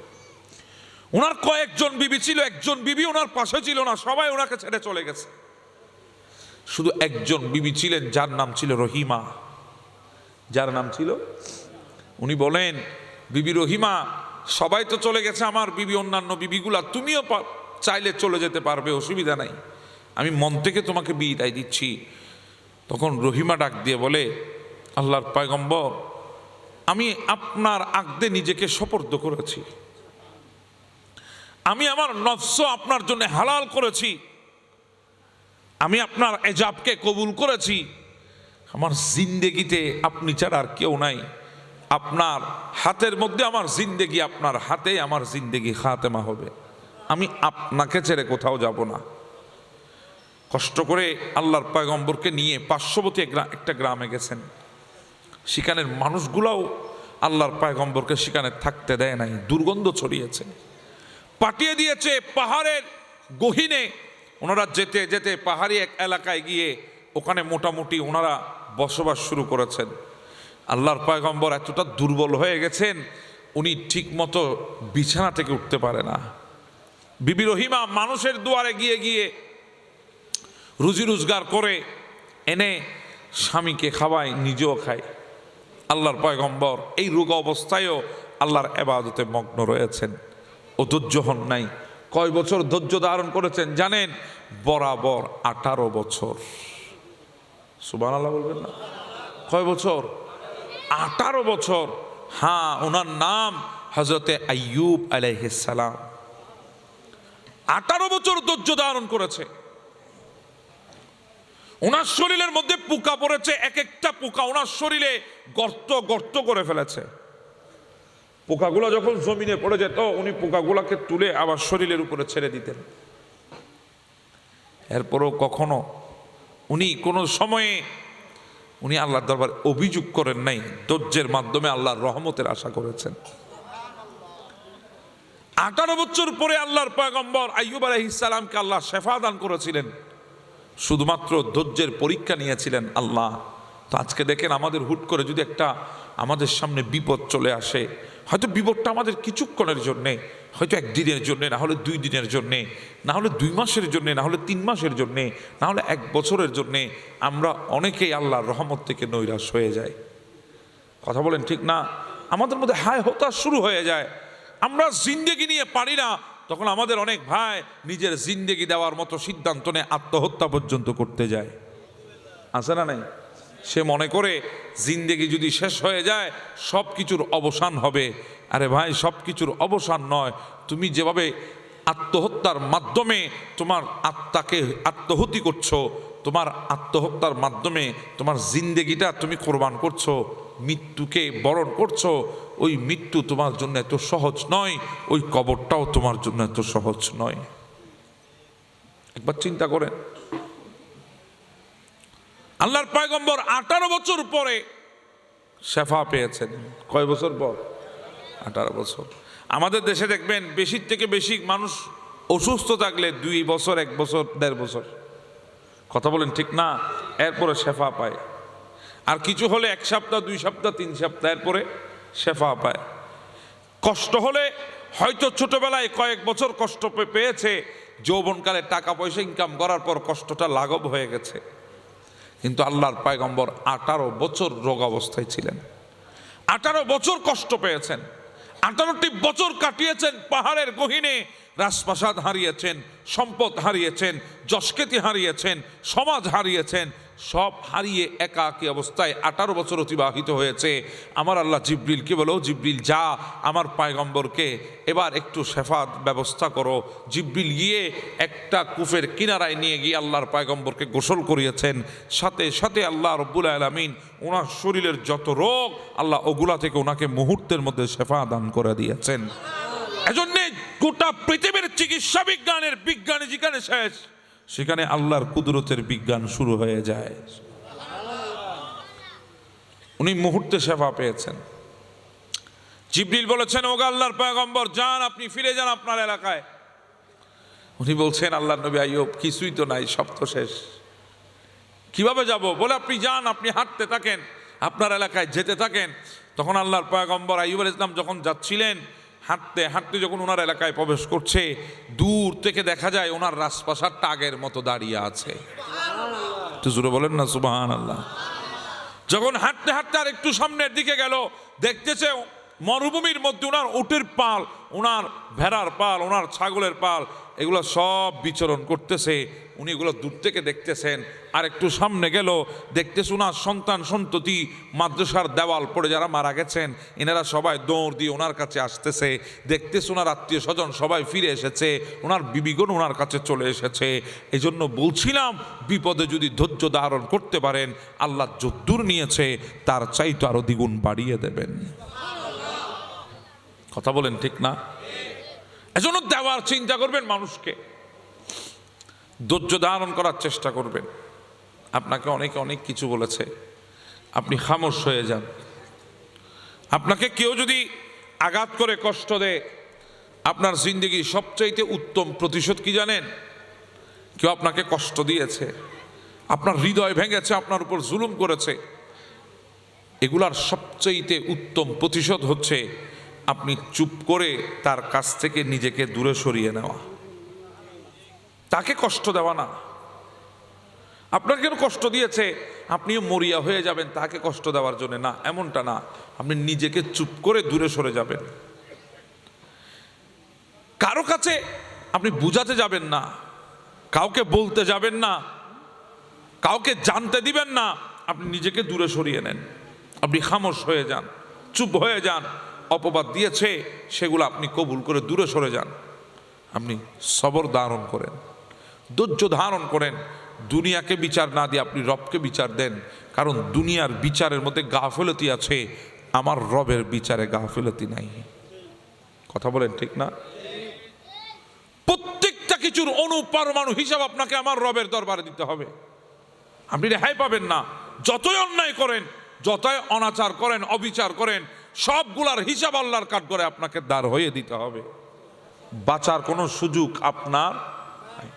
ওনার কয়েকজন বিবি ছিল, একজন বিবি ওনার পাশে ছিল না, সবাই ওনাকে ছেড়ে চলে গেছে। শুধু একজন বিবি ছিলেন যার নাম ছিল রহিমা, যার নাম ছিল, উনি বলেন বিবি রহিমা, সবাই তো চলে গেছে আমার বিবি, অন্যান্য বিবিগুলা, তুমিও চাইলে চলে যেতে পারবে, অসুবিধা নাই, আমি মন থেকে তোমাকে বিদায় দিচ্ছি। তখন রহিমা ডাক দিয়ে বলে, আল্লাহর পয়গম্বর, আমি আপনার আগদে নিজেকে সোপর্দ করেছি, আমি আমার নফস আপনার জন্য হালাল করেছি, আমি আপনার এজাবকে কবুল করেছি, আমার জিন্দেগিতে আপনি ছাড়া আর কেউ নাই, আপনার হাতের মধ্যে আমার জিন্দেগি, আপনার হাতে আমার জিন্দেগি খাতেমা হবে, আমি আপনাকে ছেড়ে কোথাও যাব না। কষ্ট করে আল্লাহর পয়গম্বরকে নিয়ে পার্শ্ববর্তী একটা গ্রামে গেছেন। সেখানের মানুষগুলাও আল্লাহর পয়গম্বরকে সেখানে থাকতে দেয় নাই, দুর্গন্ধ ছড়িয়েছে, পাঠিয়ে দিয়েছে পাহাড়ের গহীনে। ওনারা যেতে যেতে পাহাড়ি এক এলাকায় গিয়ে ওখানে মোটামুটি ওনারা বসবাস শুরু করেছেন। আল্লাহর পয়গম্বর এতটা দুর্বল হয়ে গেছেন, উনি ঠিক মতো বিছানা থেকে উঠতে পারে না। বিবি রহিমা মানুষের দুয়ারে গিয়ে গিয়ে রুজি রোজগার করে এনে স্বামীকে খাওয়ায়, নিজেও খায়। আল্লাহর পয়গম্বর এই রোগ অবস্থায়ও আল্লাহর ইবাদতে মগ্ন রয়েছেন, ও ধৈর্য হন নাই। কয় বছর ধৈর্য ধারণ করেছেন জানেন? বরাবর 18 বছর। সুবহানাল্লাহ বলবেন না? কয় বছর? 18 বছর। হ্যাঁ, ওনার নাম হযরতে আইয়ুব আলাইহিস সালাম। 18 বছর ধৈর্য ধারণ করেছে। ওনার শরীরের মধ্যে পোকা পড়েছে, এক একটা পোকা ওনার শরীরে গর্ত গর্ত করে ফেলেছে। পোকাগুলো যখন জমিনে পড়ে যেত, উনি পোকাগুলোকে তুলে আবার শরীরের উপরে ছেড়ে দিতেন। এরপরও কখনো উনি কোনো সময়ে উনি আল্লাহর দরবারে অভিযোগ করেন নাই, ধৈর্যের মাধ্যমে আল্লাহর রহমতের আশা করেছেন। 18 বছর পরে আল্লাহর পয়গম্বর আইয়ুব আলাইহিস সালামকে আল্লাহ শেফা দান করেছিলেন, শুধুমাত্র ধৈর্যের পরীক্ষা নিয়েছিলেন আল্লাহ। তো আজকে দেখেন, আমাদের হুট করে যদি একটা আমাদের সামনে বিপদ চলে আসে, হয়তো বিপদটা আমাদের কিছুক্ষণের জন্যে, হয়তো একদিনের জন্যে, না হলে 2 দিনের জন্যে, না হলে 2 মাসের জন্যে, না হলে 3 মাসের জন্যে, না হলে 1 বছরের জন্যে, আমরা অনেকেই আল্লাহর রহমত থেকে নৈরাশ হয়ে যায়। কথা বলেন ঠিক না? আমাদের মধ্যে হায় হতাশ শুরু হয়ে যায়, আমরা জিন্দেগি নিয়ে পারি না। তখন আমাদের অনেক ভাই নিজের জিন্দেগি দেওয়ার মতো সিদ্ধান্ত নিয়ে আত্মহত্যা পর্যন্ত করতে যায়, আছে না নাই? সে মনে করে জিন্দেগি যদি শেষ হয়ে যায় সব কিছুর অবসান হবে। আরে ভাই, সব কিছুর অবসান নয়। তুমি যেভাবে আত্মহত্যার মাধ্যমে তোমার আত্মাকে আত্মহতি করছো, তোমার আত্মহত্যার মাধ্যমে তোমার জিন্দেগিটা তুমি কোরবান করছো, মৃত্যুকে বরণ করছো, ওই মৃত্যু তোমার জন্য এত সহজ নয়, ওই কবরটাও তোমার জন্য এত সহজ নয়। একবার চিন্তা করেন। আল্লাহর পয়গম্বর 18 বছর পরে শেফা পেয়েছেন। কয় বছর পর? 18 বছর। আমাদের দেশে দেখবেন বেশির থেকে বেশি মানুষ অসুস্থ থাকলে 2 বছর, 1 বছর, 1.5 বছর, কথা বলেন ঠিক না, এরপরে শেফা পায়। আর কিছু হলে 1 সপ্তাহ, 2 সপ্তাহ, 3 সপ্তাহ, এরপরে শেফা পায়। কষ্ট হলে হয়তো ছোটবেলায় কয়েক বছর কষ্ট পেয়েছে, যৌবনকালে টাকা পয়সা ইনকাম করার পর কষ্টটা লাঘব হয়ে গেছে। কিন্তু আল্লাহর পয়গম্বর 18 বছর রোগ অবস্থায় ছিলেন, 18 বছর কষ্ট পেয়েছেন, 18টি বছর কাটিয়েছেন পাহাড়ের গহীনে। রাজপ্রাসাদ হারিয়েছেন, সম্পদ হারিয়েছেন, যশখ্যাতি হারিয়েছেন, সমাজ হারিয়েছেন, সব হারিয়ে একাকী অবস্থায় 18 বছর অতিবাহিত হয়েছে। আমার আল্লাহ জিবরিলকে বলো, জিবরিল যা আমার পয়গম্বরকে এবার একটু শেফাত ব্যবস্থা করো। জিবরিল গিয়ে একটা কূপের কিনারায় নিয়ে গিয়ে আল্লাহর পয়গম্বরকে গোসল করিয়েছেন। সাথে সাথে আল্লাহ রব্বুল আলামিন ওনার শরীরের যত রোগ আল্লাহ ওগুলা থেকে ওনাকে মুহূর্তের মধ্যে শেফা দান করে দিয়েছেন। এজন্য গোটা পৃথিবীর চিকিৎসা বিজ্ঞানের বিজ্ঞানী যেখানে শেষ, সেখানে আল্লাহর কুদরতের বিজ্ঞান শুরু হয়ে যায়। উনি মুহূর্তে শেফা পেয়েছেন। জিবরিল বলেছেন, ওগো আল্লাহর পয়গম্বর যান, আপনি ফিরে যান আপনার এলাকায়। উনি বলছেন, আল্লাহর নবী আইয়ুব কিছুই তো নাই, সব তো শেষ, কিভাবে যাব? বলে আপনি যান, আপনি হাঁটতে থাকেন, আপনার এলাকায় যেতে থাকেন। তখন আল্লাহর পয়গম্বর আইয়ুব আলাইহিস সালাম যখন যাচ্ছিলেন, হাঁটতে হাঁটতে যখন ওনার এলাকায় প্রবেশ করছে, দূর থেকে দেখা যায় ওনার রাজপ্রাসাদটা আগের মতো দাঁড়িয়ে আছে। একটু জোরে বলেন না সুবহানাল্লাহ। যখন হাঁটতে হাঁটতে আর একটু সামনের দিকে গেল, দেখতেছে মরুভূমির মধ্যে ওনার উটের পাল, ওনার ভেড়ার পাল, ওনার ছাগলের পাল, এগুলো সব বিচরণ করতেছে। উনি এগুলো দূর থেকে দেখতেছেন। আর একটু সামনে গেল, দেখতেছে ওনার সন্তান সন্ততি, মাদ্রাসার দেওয়াল পড়ে যারা মারা গেছেন, এনারা সবাই দৌড় দিয়ে ওনার কাছে আসতেছে। দেখতেছে ওনার আত্মীয় স্বজন সবাই ফিরে এসেছে, ওনার বিবিগণ ওনার কাছে চলে এসেছে। এই জন্য বলছিলাম, বিপদে যদি ধৈর্য ধারণ করতে পারেন, আল্লাহ যদ্দূর নিয়েছে তার চাইতে আরো দ্বিগুণ বাড়িয়ে দেবেন। কথা বলেন ঠিক না? এজন্য দেওয়ার চিন্তা করবেন, মানুষকে ধৈর্য ধারণ করার চেষ্টা করবেন। আপনাকে অনেকে অনেক কিছু বলেছে, আপনি খামোশ হয়ে যান। আপনাকে কেউ যদি আঘাত করে কষ্ট দেয়, আপনার জিন্দেগির সবচাইতে উত্তম প্রতিশোধ কি জানেন? কেউ আপনাকে কষ্ট দিয়েছে, আপনার হৃদয় ভেঙেছে, আপনার উপর জুলুম করেছে, এগুলার সবচাইতে উত্তম প্রতিশোধ হচ্ছে আপনি চুপ করে তার কাছ থেকে নিজেকে দূরে সরিয়ে নেওয়া, তাকে কষ্ট দেওয়া না। আপনার কেন কষ্ট দিয়েছে আপনিও মরিয়া হয়ে যাবেন তাকে কষ্ট দেওয়ার জন্য না, এমনটা না। আপনি নিজেকে চুপ করে দূরে সরে যাবেন। কারো কাছে আপনি বুঝাতে যাবেন না, কাউকে বলতে যাবেন না, কাউকে জানতে দিবেন না। আপনি নিজেকে দূরে সরিয়ে নেন, আপনি খামোশ হয়ে যান, চুপ হয়ে যান। অপবাদ দিয়েছে সেগুলো আপনি কবুল করে দূরে সরে যান। আপনি সবর ধারণ করেন, ধৈর্য ধারণ করেন। দুনিয়াকে বিচার না দিয়ে আপনি রবকে বিচার দেন, কারণ দুনিয়ার বিচারের মধ্যে গাফিলতি আছে, আমার রবের বিচারে গাফিলতি নাই। কথা বলেন ঠিক না? প্রত্যেকটা কিছুর অনুপরমাণু হিসাব আপনাকে আমার রবের দরবারে দিতে হবে। আপনি রেহাই পাবেন না। যতই অন্যায় করেন, যতই অনাচার করেন, অবিচার করেন, সবগুলার হিসাব আল্লাহর কাঠগড়ায় আপনাকে দাঁড় হয়ে দিতে হবে। বাঁচার কোনো সুযোগ আপনার নাই।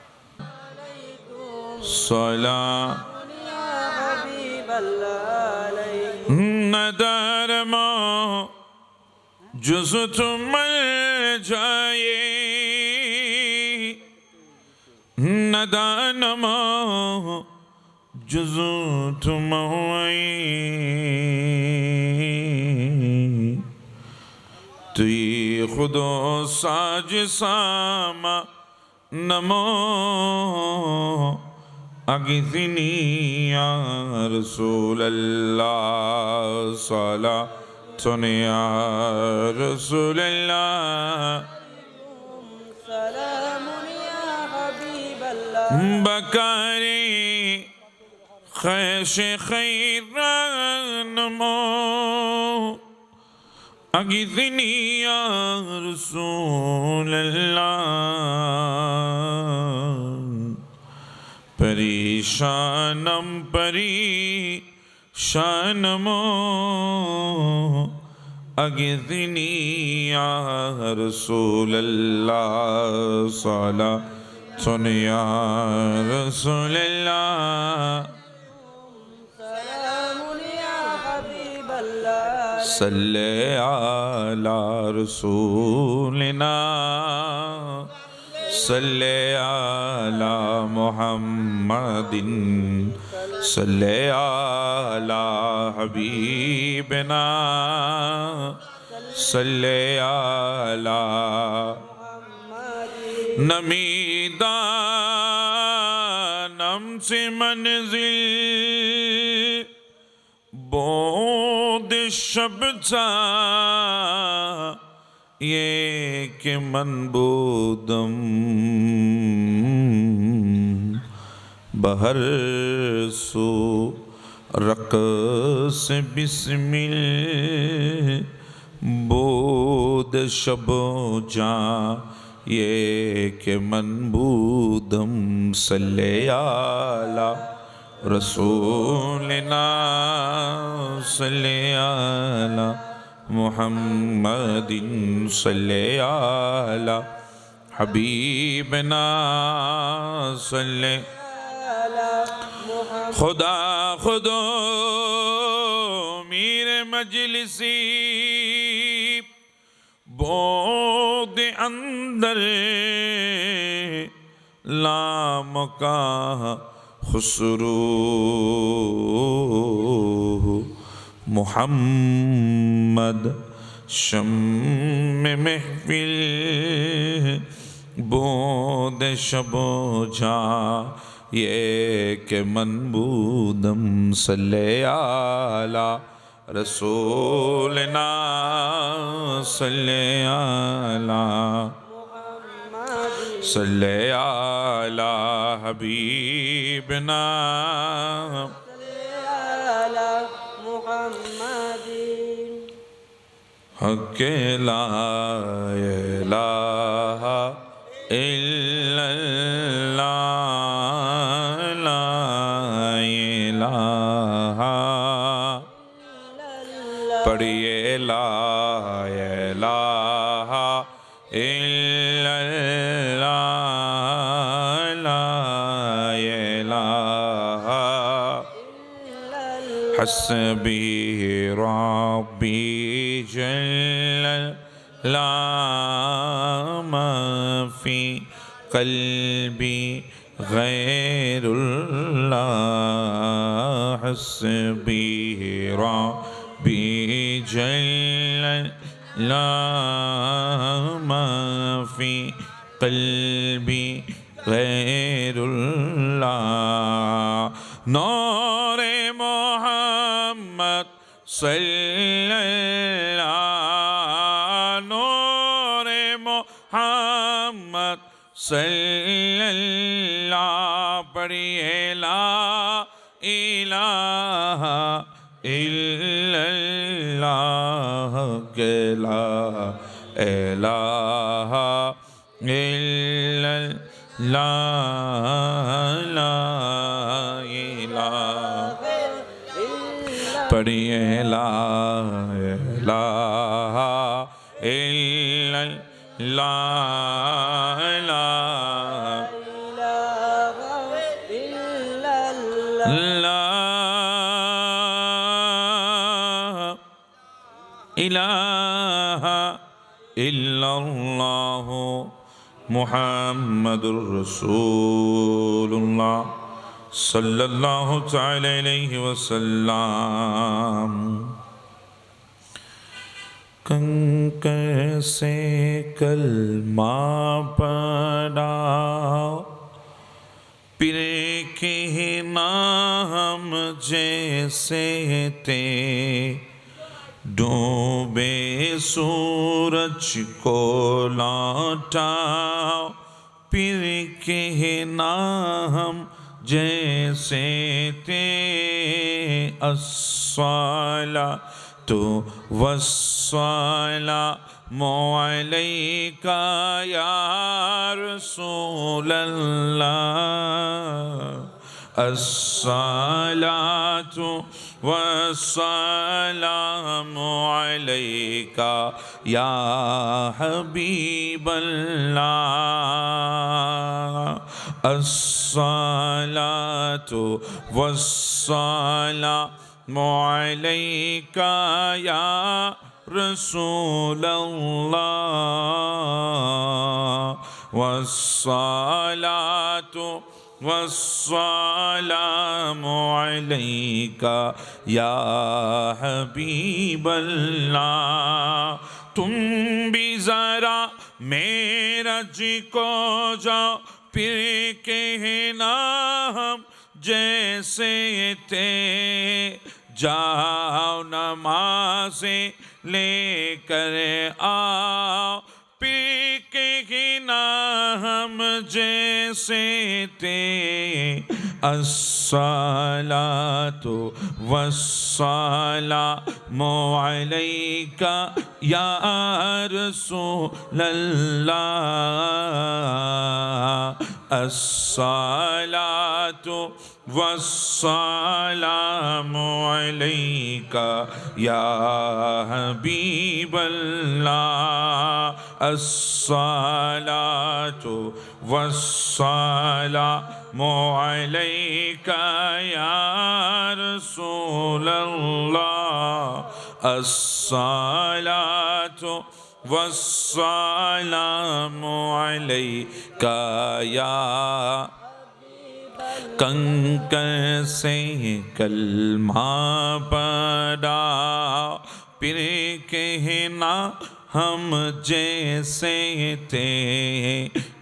তুই খুদো সাজ সামা নমো আগিসিনি ইয়া রাসূলুল্লাহ সালাতুন ইয়া রাসূলুল্লাহ সালামুন ইয়া হাবিবাল্লাহ বাকারি خيش خيران مو أغثني يا رسول الله پریشانم پریشانم أغثني يا رسول الله صلاة يا رسول الله صلی علی رسولنا صلی علی محمد صلی علی حبیبنا صلی علی نمیدانم شمس منزل بود شب تھا یہ کہ من بودم بہر سو رقص بسمل بود شب جاں یہ کہ من بودم صلی علی رسولنا صلی علی محمد صلی علی حبیبنا صلی خدا خدا میر مجلسی بود اندر لامکاں خسرو محمد شم محفل بود شب جاں یہ کہ من بودم صلی علی رسولنا صلی علی صلی علی حبیبنا حق لا الہ الا اللہ لا الہ پڑھیے لا الہ الا اللہ لا الہ حسبی ربی جل لا ما فی قلبی غیر اللہ حسبی ربی جل لا ما فی قلبی غیر اللہ نور محمد صلی اللہ نور محمد صلی اللہ پڑھیے لا الہ الا اللہ کہ لا الہ الا اللہ لا الہ پڑھیے لا الہ الا اللہ الہ الا اللہ محمد رسول اللہ صلی اللہ تعالی علیہ وسلم کنکر سے کلمہ پڑھا پھر کہنا ہم جیسے تھے ڈوبے سورج کو لوٹا پھر کہنا ہم جیسے تھے الصلاۃ والسلام علیکہ یا رسول اللہ الصلاۃ والسلام علیکہ یا حبیب اللہ الصلاۃ والسلام علیکہ یا رسول اللہ والصلاۃ والسلام علیکہ یا حبیب اللہ تم بھی ذرا معراج کو جاؤ पीर कहना हम जैसे थे जाओ नमाज़ें लेकर आओ पीर कहना हम जैसे थे अस्सलातु वस्सलामु अलैका या रसूलल्लाह अस्सलातु वस्सलामु अलैका या हबीबल्लाह अस्सलातु वस्सलामु अलैका या रसूलल्लाह अस्सलातु वस्सलामु अलैका या कंकर से कलमा पढ़ा फिर कहना हम जैसे थे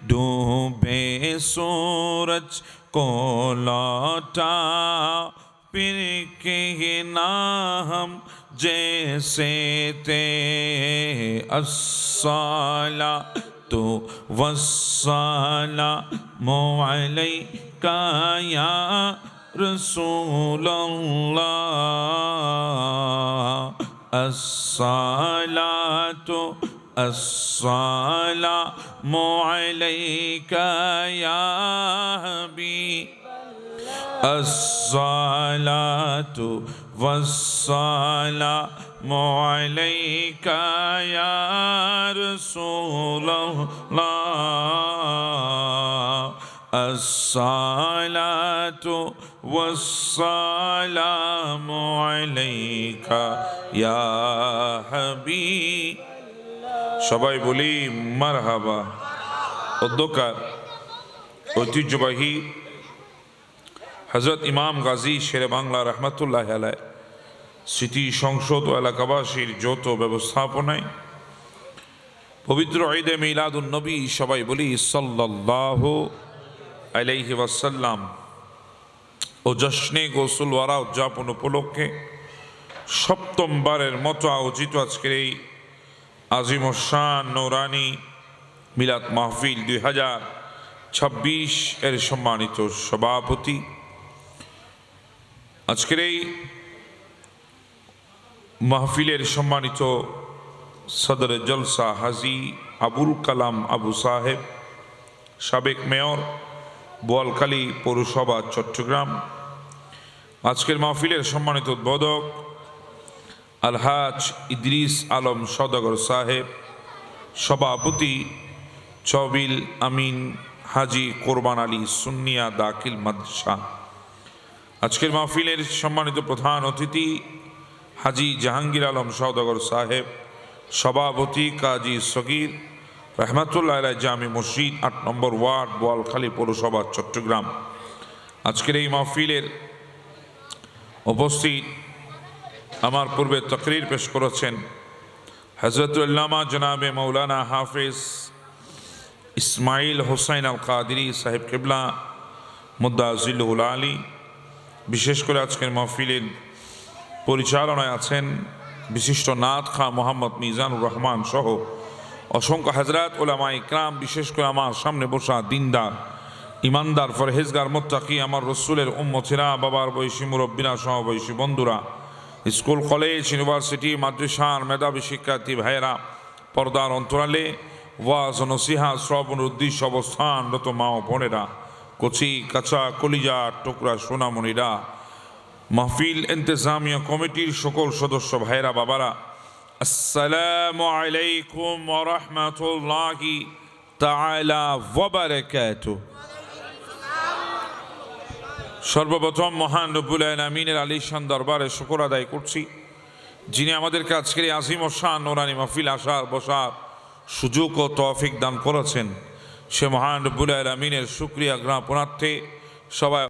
डूबे सूरज को लौटा फिर कहना हम जैसे थे अस्सलातु वस्सलामु अलैका या रसूलल्लाह अस्सलातु अस्सलामु अलैका या हबीब अस्सलातु वस्सलामु अलैका या रसूलल्लाह अस्सलातु वस्सलामु अलैका या हबीब সবাই বলি মারহাবা। অধ্যকার ঐতিহ্যবাহী হযরত ইমাম গাজী শেরে বাংলা রহমতুল্লাহ আলাইহ স্মৃতি সংসদ ও এলাকাবাসীর যৌথ ব্যবস্থাপনায় পবিত্র ঈদে মিলাদুন নবী সবাই বলি সাল্লাল্লাহু আলাইহি ওয়াসাল্লাম ও জশ্নে গোসল ওয়ারা উদযাপন উপলক্ষে সপ্তমবারের মতো আয়োজিত আজকের এই আজিম শান নৌরানি মিলাদ মাহফিল 2026 এর সম্মানিত সভাপতি আজকের এই মাহফিলের সম্মানিত সদর জলসা হাজী আবুল কালাম আবু সাহেব সাবেক মেয়র বোয়ালখালী পৌরসভা চট্টগ্রাম আজকের মাহফিলের সম্মানিত উদ্বোধক আলহাজ ইদ্রিস আলম সওদাগর সাহেব সভাপতি চবিল আমিন হাজি কোরবান আলী সুন্নিয়া দাখিল মাদ্রাসা আজকের মাহফিলের সম্মানিত প্রধান অতিথি হাজি জাহাঙ্গীর আলম সওদাগর সাহেব সভাপতি কাজী সগীর রহমতুল্লাহ আলাইহ জামি মসজিদ ৮ নম্বর ওয়ার্ড বোয়ালখালী পৌরসভা চট্টগ্রাম আজকের এই মাহফিলের উপস্থিত আমার পূর্বে তকরির পেশ করেছেন হযরতুল আল্লামা জনাবে মৌলানা হাফিজ ইসমাইল হোসাইন আল কাদেরী সাহেব কিবলা মুদ্দাজিলুল আলী বিশেষ করে আজকের মাহফিলের পরিচালনায় আছেন বিশিষ্ট নাত খা মোহাম্মদ মিজানুর রহমান সহ অসংখ্য হযরত উলামা ইকরাম বিশেষ করে আমার সামনে বসা দিনদার ইমানদার ফরহেজগার মুত্তাকি আমার রসুলের উম্মতিরা বাবার বয়সী মুরব্বিরা সহবয়সী বন্ধুরা স্কুল কলেজ ইউনিভার্সিটি মাদ্রাসার মেধাবী শিক্ষার্থী ভাইয়েরা পর্দার অন্তরালে ওয়াজ ও নসিহত শ্রবণের উদ্দেশ্য অবস্থানরত মা ও বোনেরা কচি কাঁচা কলিজা টুকরা সোনামণিরা মাহফিল ইন্তেজামিয়া কমিটির সকল সদস্য ভাইয়েরা বাবারা আসসালামু আলাইকুম ওয়া রাহমাতুল্লাহি তাআলা ওয়া বারাকাতুহু। সর্বপ্রথম মহান রব্বুল আলামিনের আলিশান দরবারে শুকর আদায় করছি যিনি আমাদেরকে আজকের আজিম ও শান নূরানি মাহফিল আসার বসার সুযোগ ও তৌফিক দান করেছেন। সে মহান রব্বুল আলামিনের শুকরিয়া জ্ঞাপনার্থে সবাই